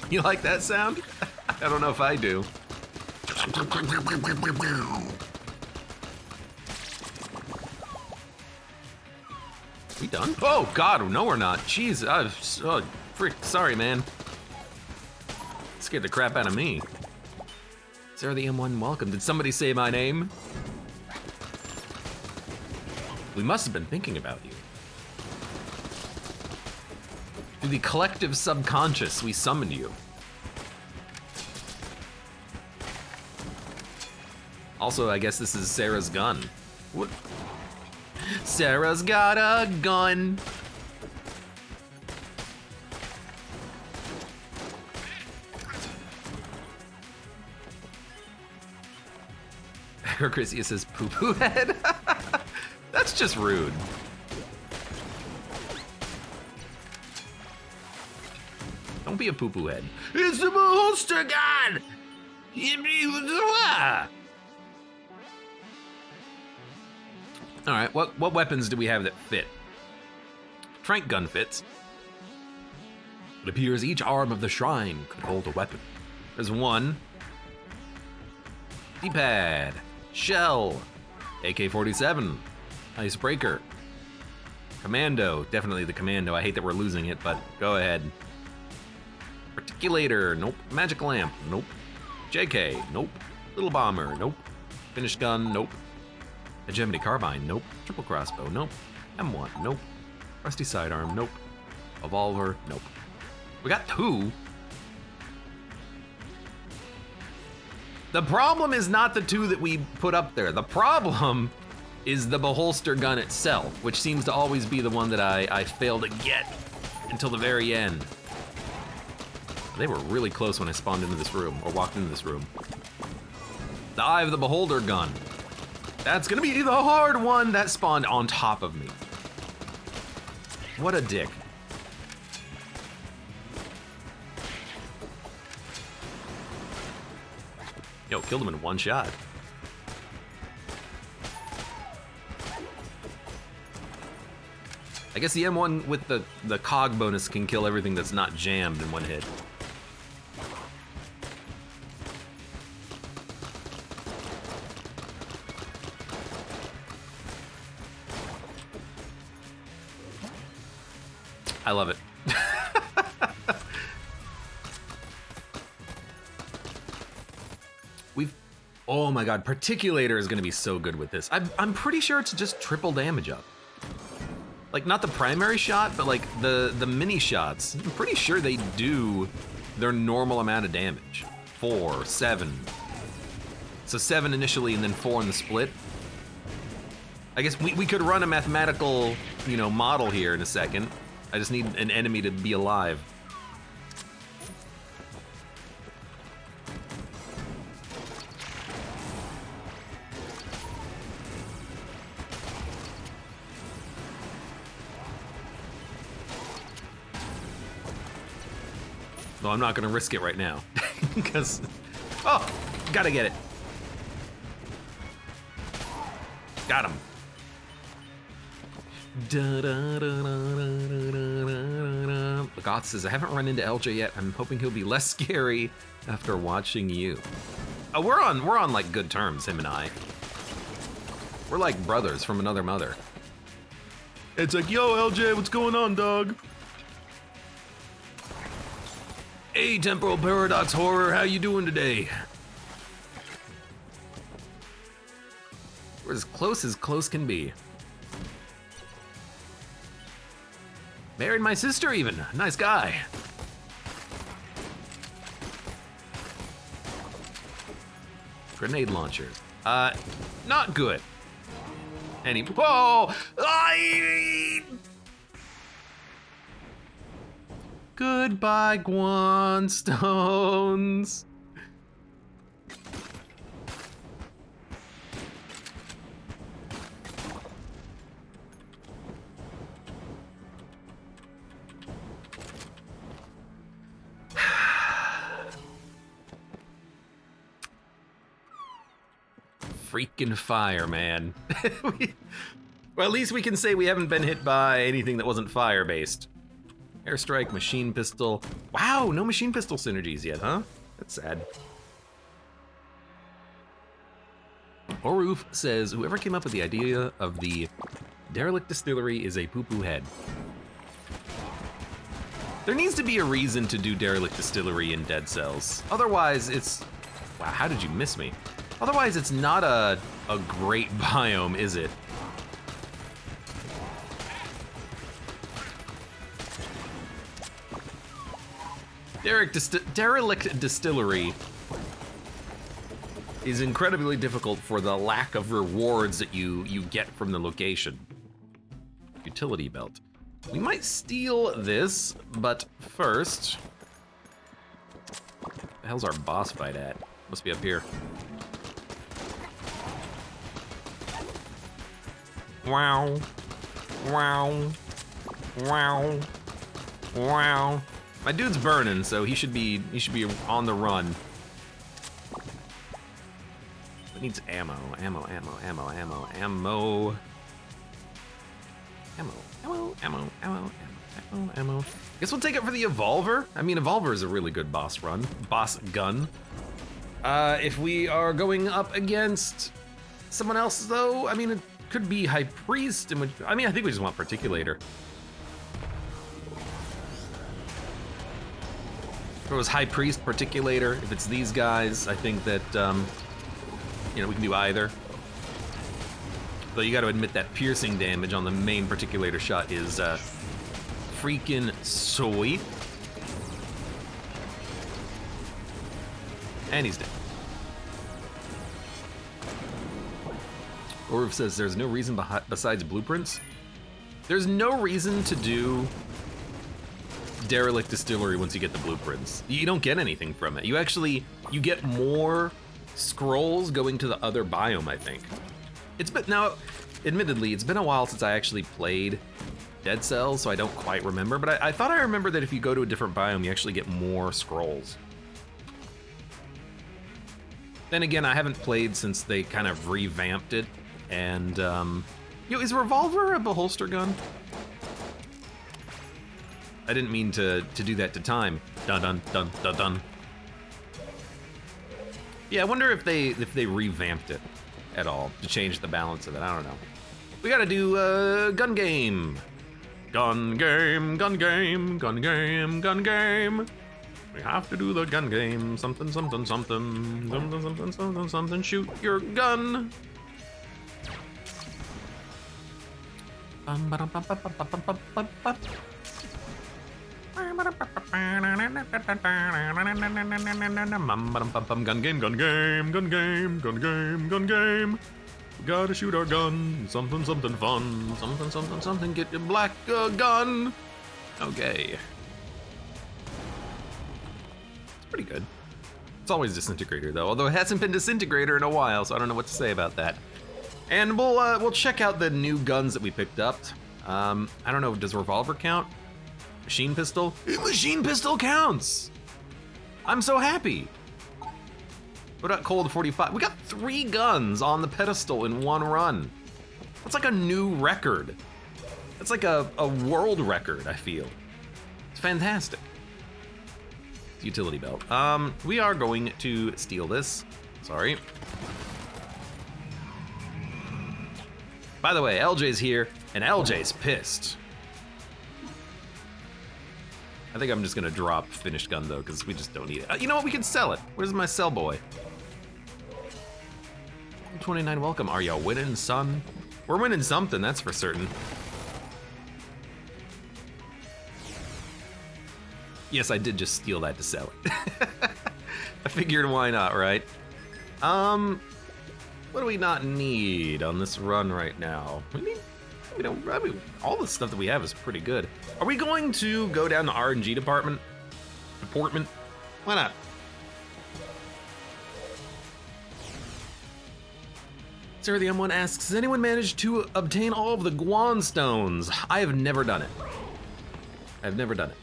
You like that sound? I don't know if I do. We done? Oh God, no we're not. Jeez, oh, frick, sorry man. Scared the crap out of me. Sarah the M1, welcome. Did somebody say my name? We must have been thinking about you. Through the collective subconscious, we summoned you. Also, I guess this is Sarah's gun. What? Sarah's got a gun. Chrissy says poo-poo head. That's just rude. Don't be a poo-poo head. It's the monster god! All right, what weapons do we have that fit? Trank gun fits. It appears each arm of the shrine could hold a weapon. There's one. D-pad. Shell. AK-47. Icebreaker. Commando. Definitely the Commando. I hate that we're losing it, but go ahead. Articulator. Nope. Magic lamp. Nope. JK. Nope. Little bomber. Nope. Finished gun. Nope. Hegemony carbine, nope. Triple crossbow, nope. M1, nope. Rusty sidearm, nope. Evolver, nope. We got 2. The problem is not the 2 that we put up there. The problem is the beholster gun itself, which seems to always be the one that I fail to get until the very end. They were really close when I spawned into this room, or walked into this room. The Eye of the Beholder gun. That's gonna be the hard one. That spawned on top of me. What a dick. Yo, killed him in one shot. I guess the M1 with the cog bonus can kill everything that's not jammed in one hit. I love it. Oh my god, Particulator is gonna be so good with this. I'm pretty sure it's just triple damage up. Like, not the primary shot, but like the mini shots. I'm pretty sure they do their normal amount of damage. 4, 7. So 7 initially and then 4 in the split. I guess we could run a mathematical, model here in a second. I just need an enemy to be alive. Though I'm not gonna risk it right now, because, oh, gotta get it. Got him. Goth says, I haven't run into LJ yet. I'm hoping he'll be less scary after watching you. Oh, we're on like good terms, him and I. We're like brothers from another mother. It's like, yo, LJ, what's going on, dog? Hey, Temporal Paradox Horror, how you doing today? We're as close can be. Married my sister even, nice guy. Grenade launcher, not good. Whoa! Goodbye, Guanstones. Freaking fire, man. Well, at least we can say we haven't been hit by anything that wasn't fire-based. Airstrike, machine pistol. Wow, no machine pistol synergies yet, huh? That's sad. Oroof says, whoever came up with the idea of the derelict distillery is a poo-poo head. There needs to be a reason to do derelict distillery in Dead Cells. Otherwise, it's... Wow, how did you miss me? Otherwise, it's not a great biome, is it? Derelict Distillery is incredibly difficult for the lack of rewards that you get from the location. Utility belt. We might steal this, but first... Where the hell's our boss fight at? Must be up here. Wow. Wow. Wow. Wow. My dude's burning, so he should be on the run. It needs ammo. Guess we'll take it for the Evolver. I mean, Evolver is a really good boss gun. If we are going up against someone else, though, I mean, it could be High Priest, and I think we just want Particulator. If it was High Priest, Particulator, if it's these guys, I think that, we can do either. But you gotta admit that piercing damage on the main particulator shot is freaking sweet. And he's dead. Orv says there's no reason besides blueprints. There's no reason to do Derelict Distillery once you get the blueprints. You don't get anything from it. You get more scrolls going to the other biome, I think. Now, admittedly, it's been a while since I actually played Dead Cells, so I don't quite remember, but I thought I remember that if you go to a different biome, you actually get more scrolls. Then again, I haven't played since they kind of revamped it, and, is revolver a holster gun? I didn't mean to do that to time. Dun dun dun dun dun. Yeah, I wonder if they revamped it at all to change the balance of it. I don't know. We gotta do gun game. Gun game, gun game, gun game, gun game. We have to do the gun game. Something, something, something, something, something, something, something. Shoot your gun. Gun game, gun game, gun game, gun game, gun game. We gotta shoot our gun. Something, something fun. Something, something, something. Get your black gun. Okay. It's pretty good. It's always Disintegrator though, although it hasn't been Disintegrator in a while, so I don't know what to say about that. And we'll check out the new guns that we picked up. I don't know, does revolver count? Machine pistol? Machine pistol counts! I'm so happy. What about Cold 45? We got 3 guns on the pedestal in one run. That's like a new record. That's like a world record, I feel. It's fantastic. It's utility belt. We are going to steal this. Sorry. By the way, LJ's here, and LJ's pissed. I think I'm just gonna drop finished gun though, because we just don't need it. You know what, we can sell it. Where's my sell boy? 29, welcome. Are y'all winning, son? We're winning something, that's for certain. Yes, I did just steal that to sell it. I figured why not, right? What do we not need on this run right now? I mean, all the stuff that we have is pretty good. Are we going to go down to RNG department? Why not? Sarah the M1 asks, has anyone managed to obtain all of the Guan stones? I have never done it. I've never done it.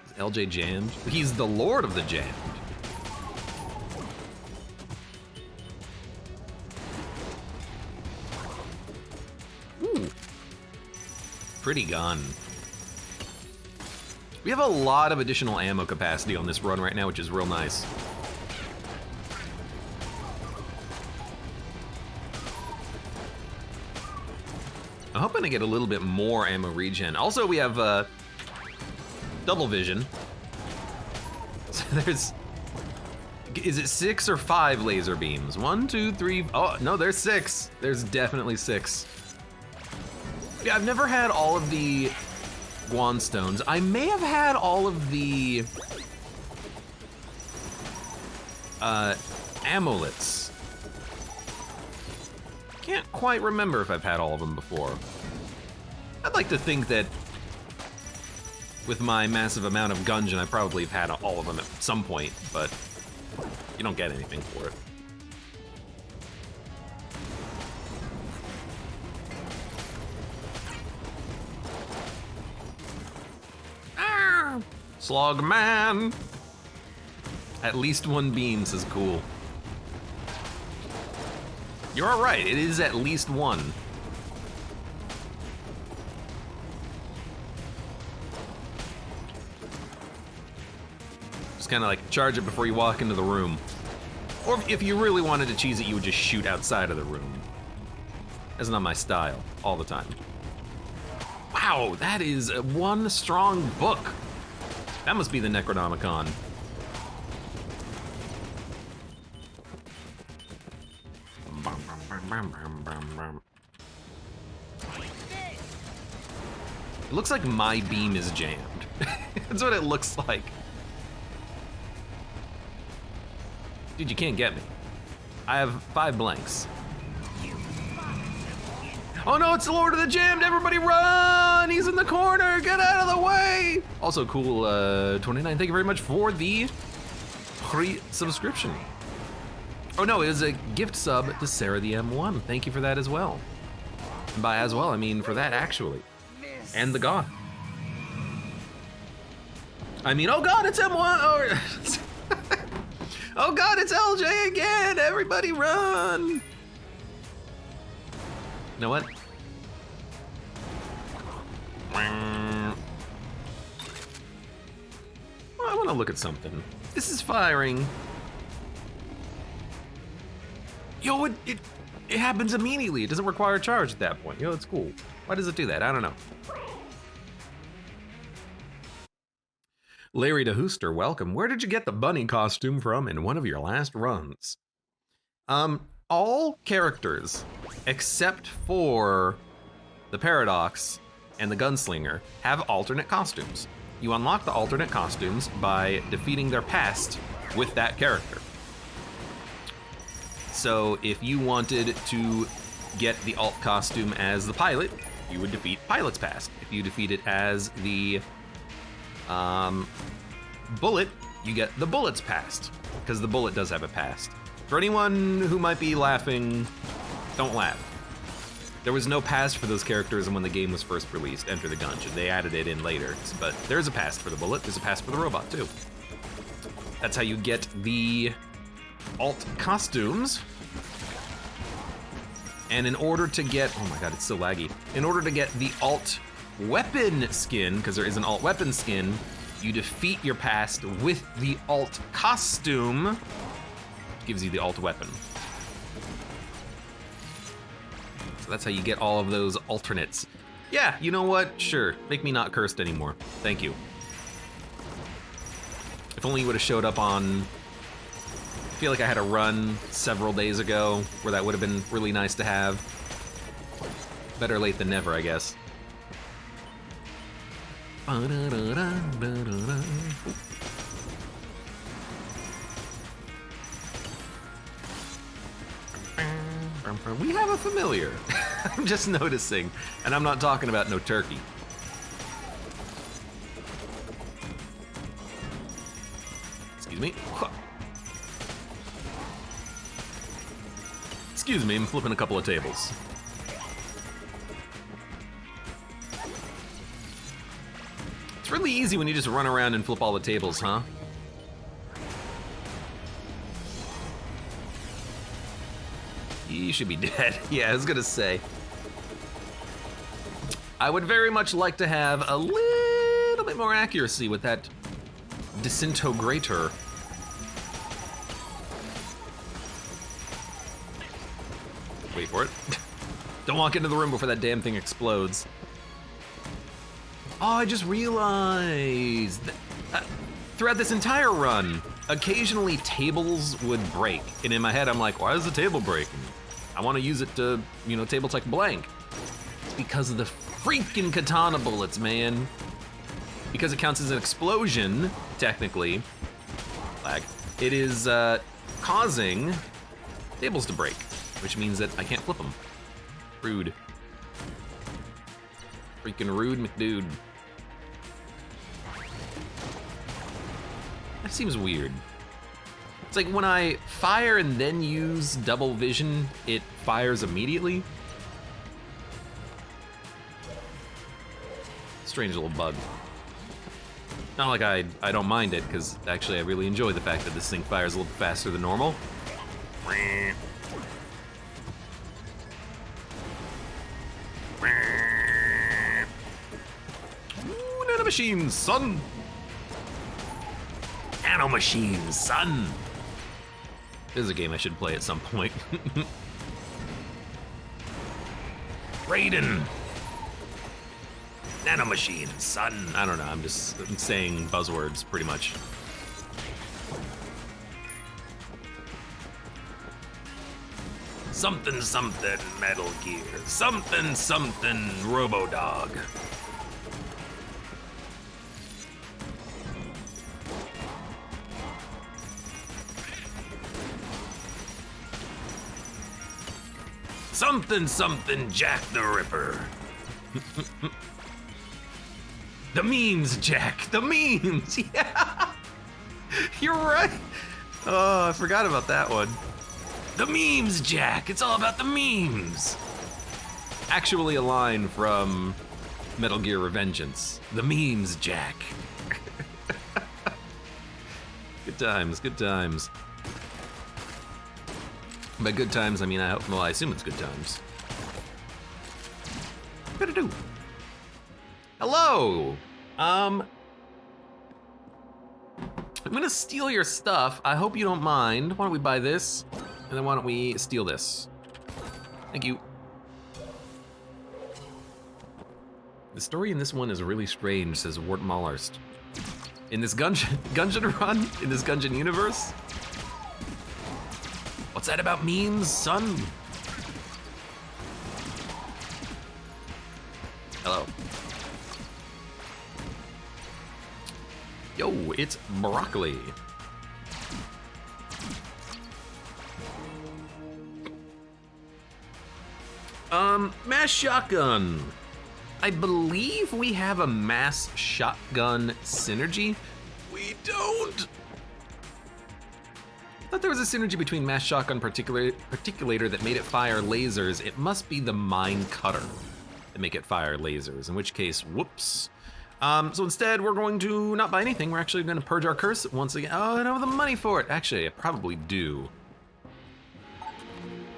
Is LJ jammed? He's the Lord of the Jammed. Ooh. Pretty gun. We have a lot of additional ammo capacity on this run right now, which is real nice. I'm hoping to get a little bit more ammo regen. Also, we have double vision. So there's, is it 6 or 5 laser beams? 1, 2, 3, oh no, there's 6. There's definitely 6. Yeah, I've never had all of the Guan stones. I may have had all of the amulets. Can't quite remember if I've had all of them before. I'd like to think that with my massive amount of Gungeon, I probably have had all of them at some point, but you don't get anything for it. Slog man! At least 1 beam says cool. You're all right, it is at least 1. Just kind of like charge it before you walk into the room. Or if you really wanted to cheese it, you would just shoot outside of the room. That's not my style, all the time. Wow, that is one strong book. That must be the Necronomicon. It looks like my beam is jammed. That's what it looks like. Dude, you can't get me. I have 5 blanks. Oh no, it's the Lord of the Jammed! Everybody run! He's in the corner! Get out of the way! Also, cool 29, thank you very much for the free subscription. Oh no, it is a gift sub to Sarah the M1. Thank you for that as well. And by as well, I mean for that actually. And the God. I mean, oh God, it's M1! Oh, oh God, it's LJ again! Everybody run! You know what? Well, I want to look at something. This is firing. Yo, it happens immediately. It doesn't require a charge at that point. Yo, it's cool. Why does it do that? I don't know. Larry DeHooster, welcome. Where did you get the bunny costume from in one of your last runs? All characters, except for the Paradox and the Gunslinger, have alternate costumes. You unlock the alternate costumes by defeating their past with that character. So if you wanted to get the alt costume as the pilot, you would defeat Pilot's past. If you defeat it as the Bullet, you get the Bullet's past, because the Bullet does have a past. For anyone who might be laughing, don't laugh. There was no past for those characters when the game was first released, Enter the Gungeon. They added it in later, but there's a past for the Bullet, there's a past for the robot too. That's how you get the alt costumes. And in order to get, oh my God, it's so laggy. In order to get the alt weapon skin, because there is an alt weapon skin, you defeat your past with the alt costume. Gives you the alt weapon. So that's how you get all of those alternates. Yeah, you know what? Sure, make me not cursed anymore. Thank you. If only you would have showed up on, I feel like I had a run several days ago where that would have been really nice to have. Better late than never, I guess. We have a familiar. I'm just noticing, and I'm not talking about no turkey. Excuse me. Excuse me, I'm flipping a couple of tables. It's really easy when you just run around and flip all the tables, huh? You should be dead. Yeah, I was gonna say. I would very much like to have a little bit more accuracy with that disintegrator. Wait for it. Don't walk into the room before that damn thing explodes. Oh, I just realized that, throughout this entire run, occasionally tables would break. And in my head, I'm like, why is the table breaking? I want to use it to, you know, table tech blank. It's because of the freaking katana bullets, man. Because it counts as an explosion, technically, lag, it is causing tables to break, which means that I can't flip them. Rude. Freaking rude McDude. That seems weird. It's like when I fire and then use double vision, it fires immediately. Strange little bug. Not like I don't mind it, because actually I really enjoy the fact that this thing fires a little faster than normal. Ooh, nanomachines, son! Nanomachines, son! This is a game I should play at some point. Raiden! Nanomachines, son! I don't know, I'm saying buzzwords, pretty much. Something something Metal Gear. Something something Robo-Dog. Something something Jack the Ripper. The memes, Jack, the memes, yeah. You're right. Oh, I forgot about that one. The memes, Jack, it's all about the memes. Actually a line from Metal Gear Revengeance. The memes, Jack. Good times, good times. By good times, I mean, I assume it's good times. What to do? Hello! I'm gonna steal your stuff. I hope you don't mind. Why don't we buy this? And then why don't we steal this? Thank you. The story in this one is really strange, says Wart Mallarst. In this Gungeon run? In this Gungeon universe? What's that about memes, son? Hello. Yo, it's broccoli. Mass shotgun. I believe we have a mass shotgun synergy. We don't. I thought there was a synergy between mass shotgun particulator that made it fire lasers. It must be the mine cutter that make it fire lasers, in which case, whoops. So instead, we're going to not buy anything. We're actually going to purge our curse once again. Oh, I don't have the money for it. Actually, I probably do.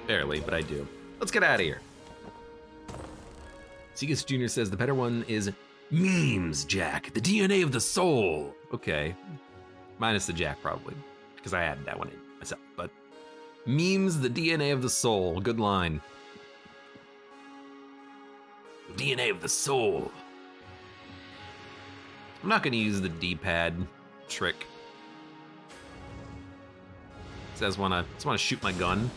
Barely, but I do. Let's get out of here. Segas Jr. says the better one is memes, Jack. The DNA of the soul. Okay. Minus the Jack, probably, because I added that one in myself. But memes, the DNA of the soul. Good line. The DNA of the soul. I'm not gonna use the D-pad trick. I just wanna shoot my gun.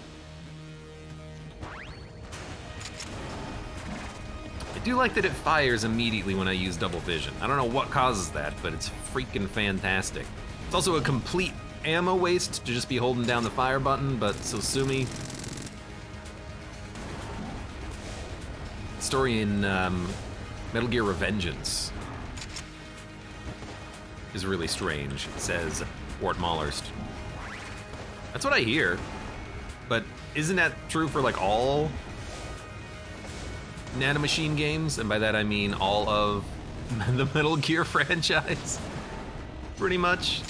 I do like that it fires immediately when I use double vision. I don't know what causes that, but it's freaking fantastic. It's also a complete ammo waste to just be holding down the fire button, but so sue me. Story in Metal Gear Revengeance is really strange, says Wart Mallarst. That's what I hear, but isn't that true for like all Nanomachine games? And by that I mean all of the Metal Gear franchise, pretty much.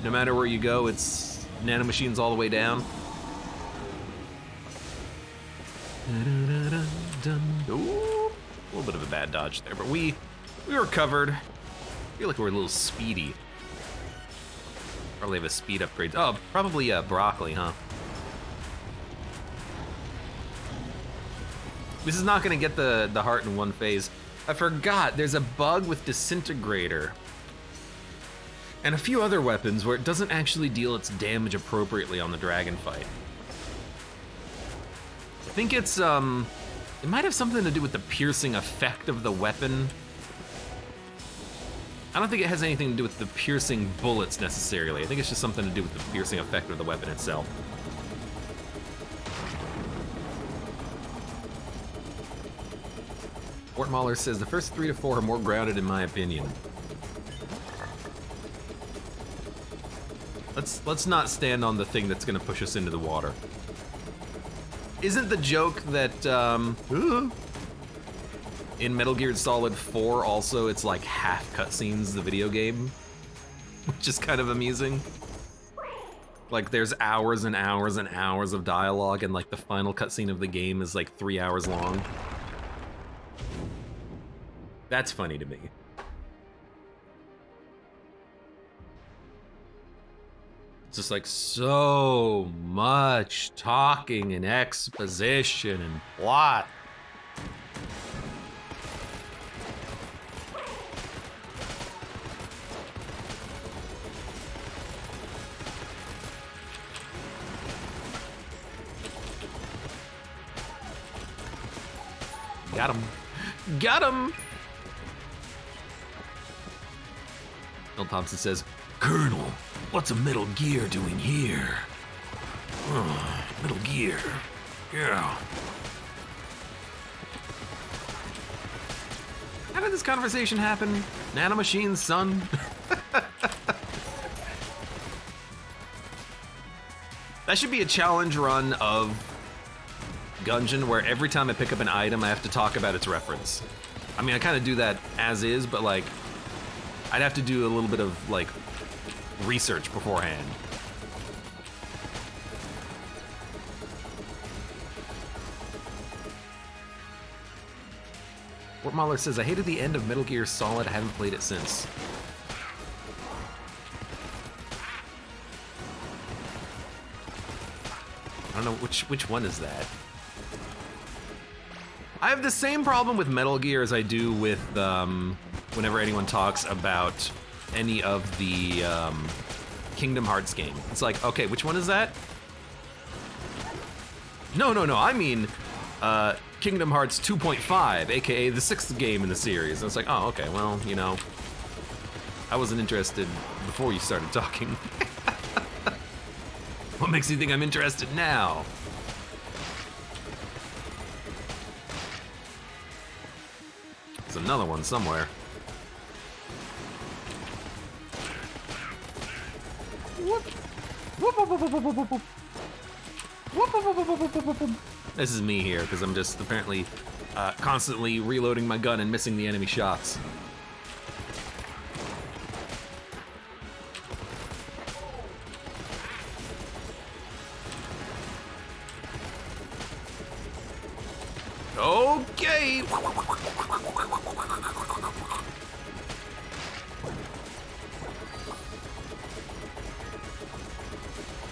No matter where you go, it's Nanomachines all the way down. Ooh, a little bit of a bad dodge there, but we recovered. I feel like we're a little speedy. Probably have a speed upgrade. Oh, probably broccoli, huh? This is not gonna get the heart in one phase. I forgot, there's a bug with Disintegrator and a few other weapons where it doesn't actually deal its damage appropriately on the dragon fight. I think it's, it might have something to do with the piercing effect of the weapon. I don't think it has anything to do with the piercing bullets necessarily. I think it's just something to do with the piercing effect of the weapon itself. Wart Mahler says the first 3 to 4 are more grounded in my opinion. Let's not stand on the thing that's gonna push us into the water. Isn't the joke that in Metal Gear Solid 4 also it's like half cutscenes the video game, which is kind of amusing. Like there's hours and hours and hours of dialogue and like the final cutscene of the game is like 3 hours long. That's funny to me. It's just like so much talking and exposition and plot. Got him. Got him! Bill Thompson says, Colonel, what's a Metal Gear doing here? Oh, Metal Gear. Yeah. How did this conversation happen? Nanomachine's son? That should be a challenge run of Gungeon where every time I pick up an item, I have to talk about its reference. I mean, I kind of do that as is, but like, I'd have to do a little bit of like research beforehand. Wart Mahler says, I hated the end of Metal Gear Solid. I haven't played it since. I don't know which one is that. I have the same problem with Metal Gear as I do with whenever anyone talks about any of the Kingdom Hearts game. It's like, okay, which one is that? No, I mean Kingdom Hearts 2.5, aka the 6th game in the series. And it's like, oh, okay, well, you know, I wasn't interested before you started talking. What makes you think I'm interested now? There's another one somewhere. Whoop. Whoop, whoop, whoop, whoop, whoop, whoop, whoop. Whoop, whoop, whoop, whoop, whoop, whoop, whoop. This is me here, because I'm just apparently constantly reloading my gun and missing the enemy shots. Okay.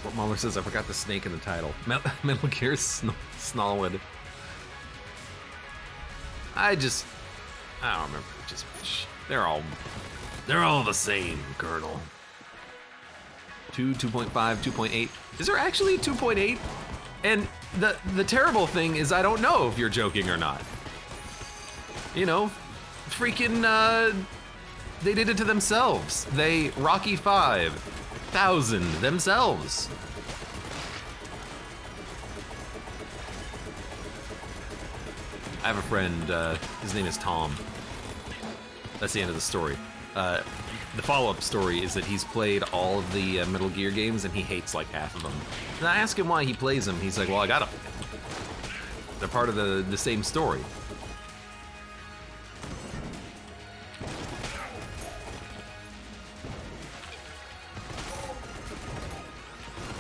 What Mahler says, I forgot the snake in the title. Metal Gear Snolid. I don't remember. Just they're all the same, Colonel. 2.5, 2.8. Is there actually a 2.8? And the terrible thing is I don't know if you're joking or not. You know, freaking, they did it to themselves. They Rocky 5,000 themselves. I have a friend, his name is Tom. That's the end of the story. The follow-up story is that he's played all of the Metal Gear games and he hates like half of them. And I ask him why he plays them. He's like, well, I got them. They're part of the same story.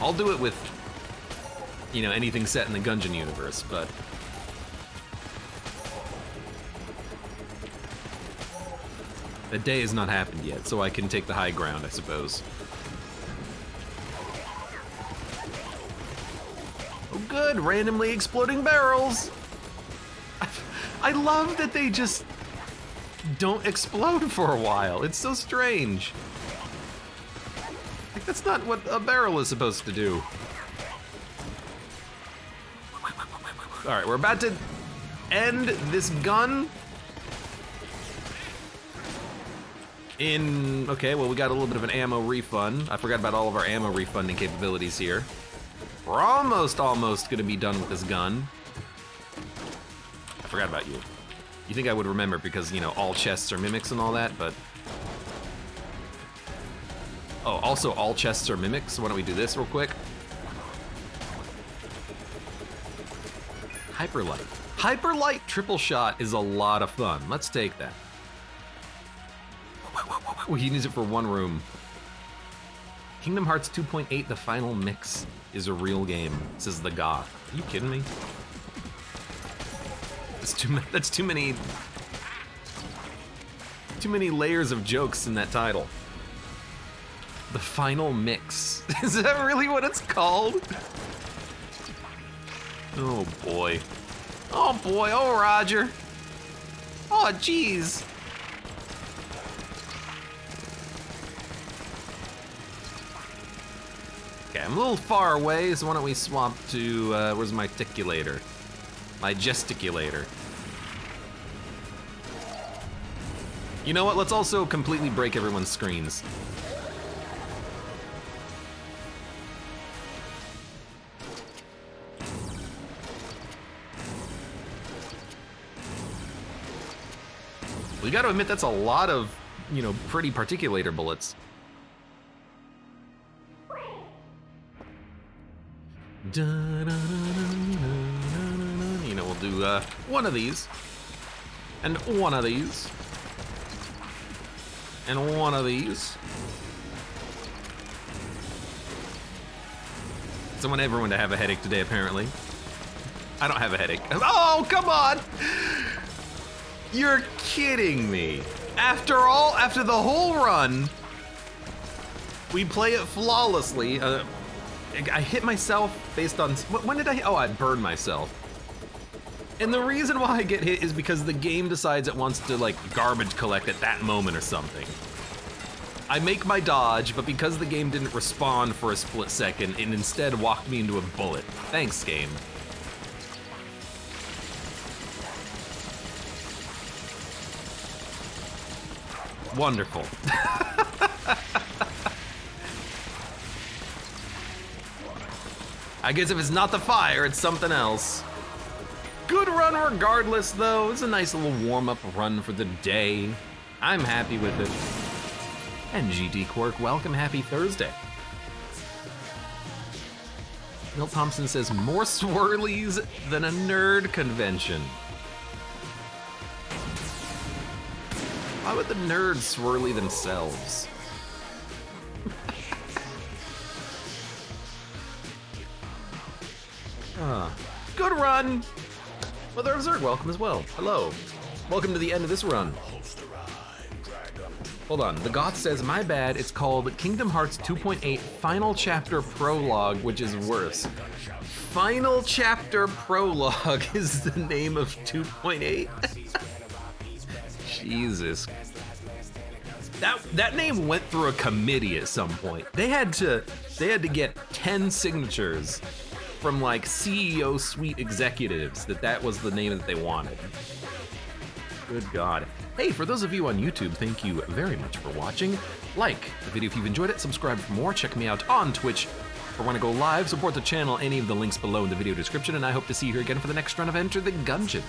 I'll do it with, you know, anything set in the Gungeon universe, but that day has not happened yet, so I can take the high ground, I suppose. Oh good, randomly exploding barrels! I love that they just don't explode for a while. It's so strange. Like, that's not what a barrel is supposed to do. Alright, we're about to end this gun. Okay, well, we got a little bit of an ammo refund. I forgot about all of our ammo refunding capabilities here. We're almost gonna be done with this gun. I forgot about you. You think I would remember because, you know, all chests are mimics and all that, but... Oh, also all chests are mimics, so why don't we do this real quick? Hyperlight. Hyperlight triple shot is a lot of fun. Let's take that. Oh, he needs it for one room. Kingdom Hearts 2.8, the final mix, is a real game, says the Goth. Are you kidding me? That's too many layers of jokes in that title. The final mix. Is that really what it's called? Oh boy. Oh boy, oh Roger. Oh jeez. Okay, I'm a little far away, so why don't we swap to, where's my articulator? My gesticulator. You know what? Let's also completely break everyone's screens. We gotta admit, that's a lot of, you know, pretty particulator bullets. You know, we'll do one of these, and one of these, and one of these. I want everyone to have a headache today, apparently. I don't have a headache. Oh, come on! You're kidding me. After the whole run, we play it flawlessly. I hit myself based on, when did I burned myself. And the reason why I get hit is because the game decides it wants to like garbage collect at that moment or something. I make my dodge, but because the game didn't respond for a split second, it instead walked me into a bullet. Thanks, game. Wonderful. I guess if it's not the fire, it's something else. Good run regardless, though. It's a nice little warm-up run for the day. I'm happy with it. And GT Quirk, welcome, happy Thursday. Neil Thompson says, more swirlies than a nerd convention. Why would the nerds swirly themselves? Good run! Mother of Zerg, welcome as well. Hello. Welcome to the end of this run. Hold on, the Goth says, my bad, it's called Kingdom Hearts 2.8 Final Chapter Prologue, which is worse. Final Chapter Prologue is the name of 2.8? Jesus. That name went through a committee at some point. They had to get 10 signatures from like CEO suite executives that was the name that they wanted. Good God. Hey, for those of you on YouTube, thank you very much for watching. Like the video if you've enjoyed it, subscribe for more, check me out on Twitch for when I go live, support the channel, any of the links below in the video description, and I hope to see you here again for the next run of Enter the Gungeon.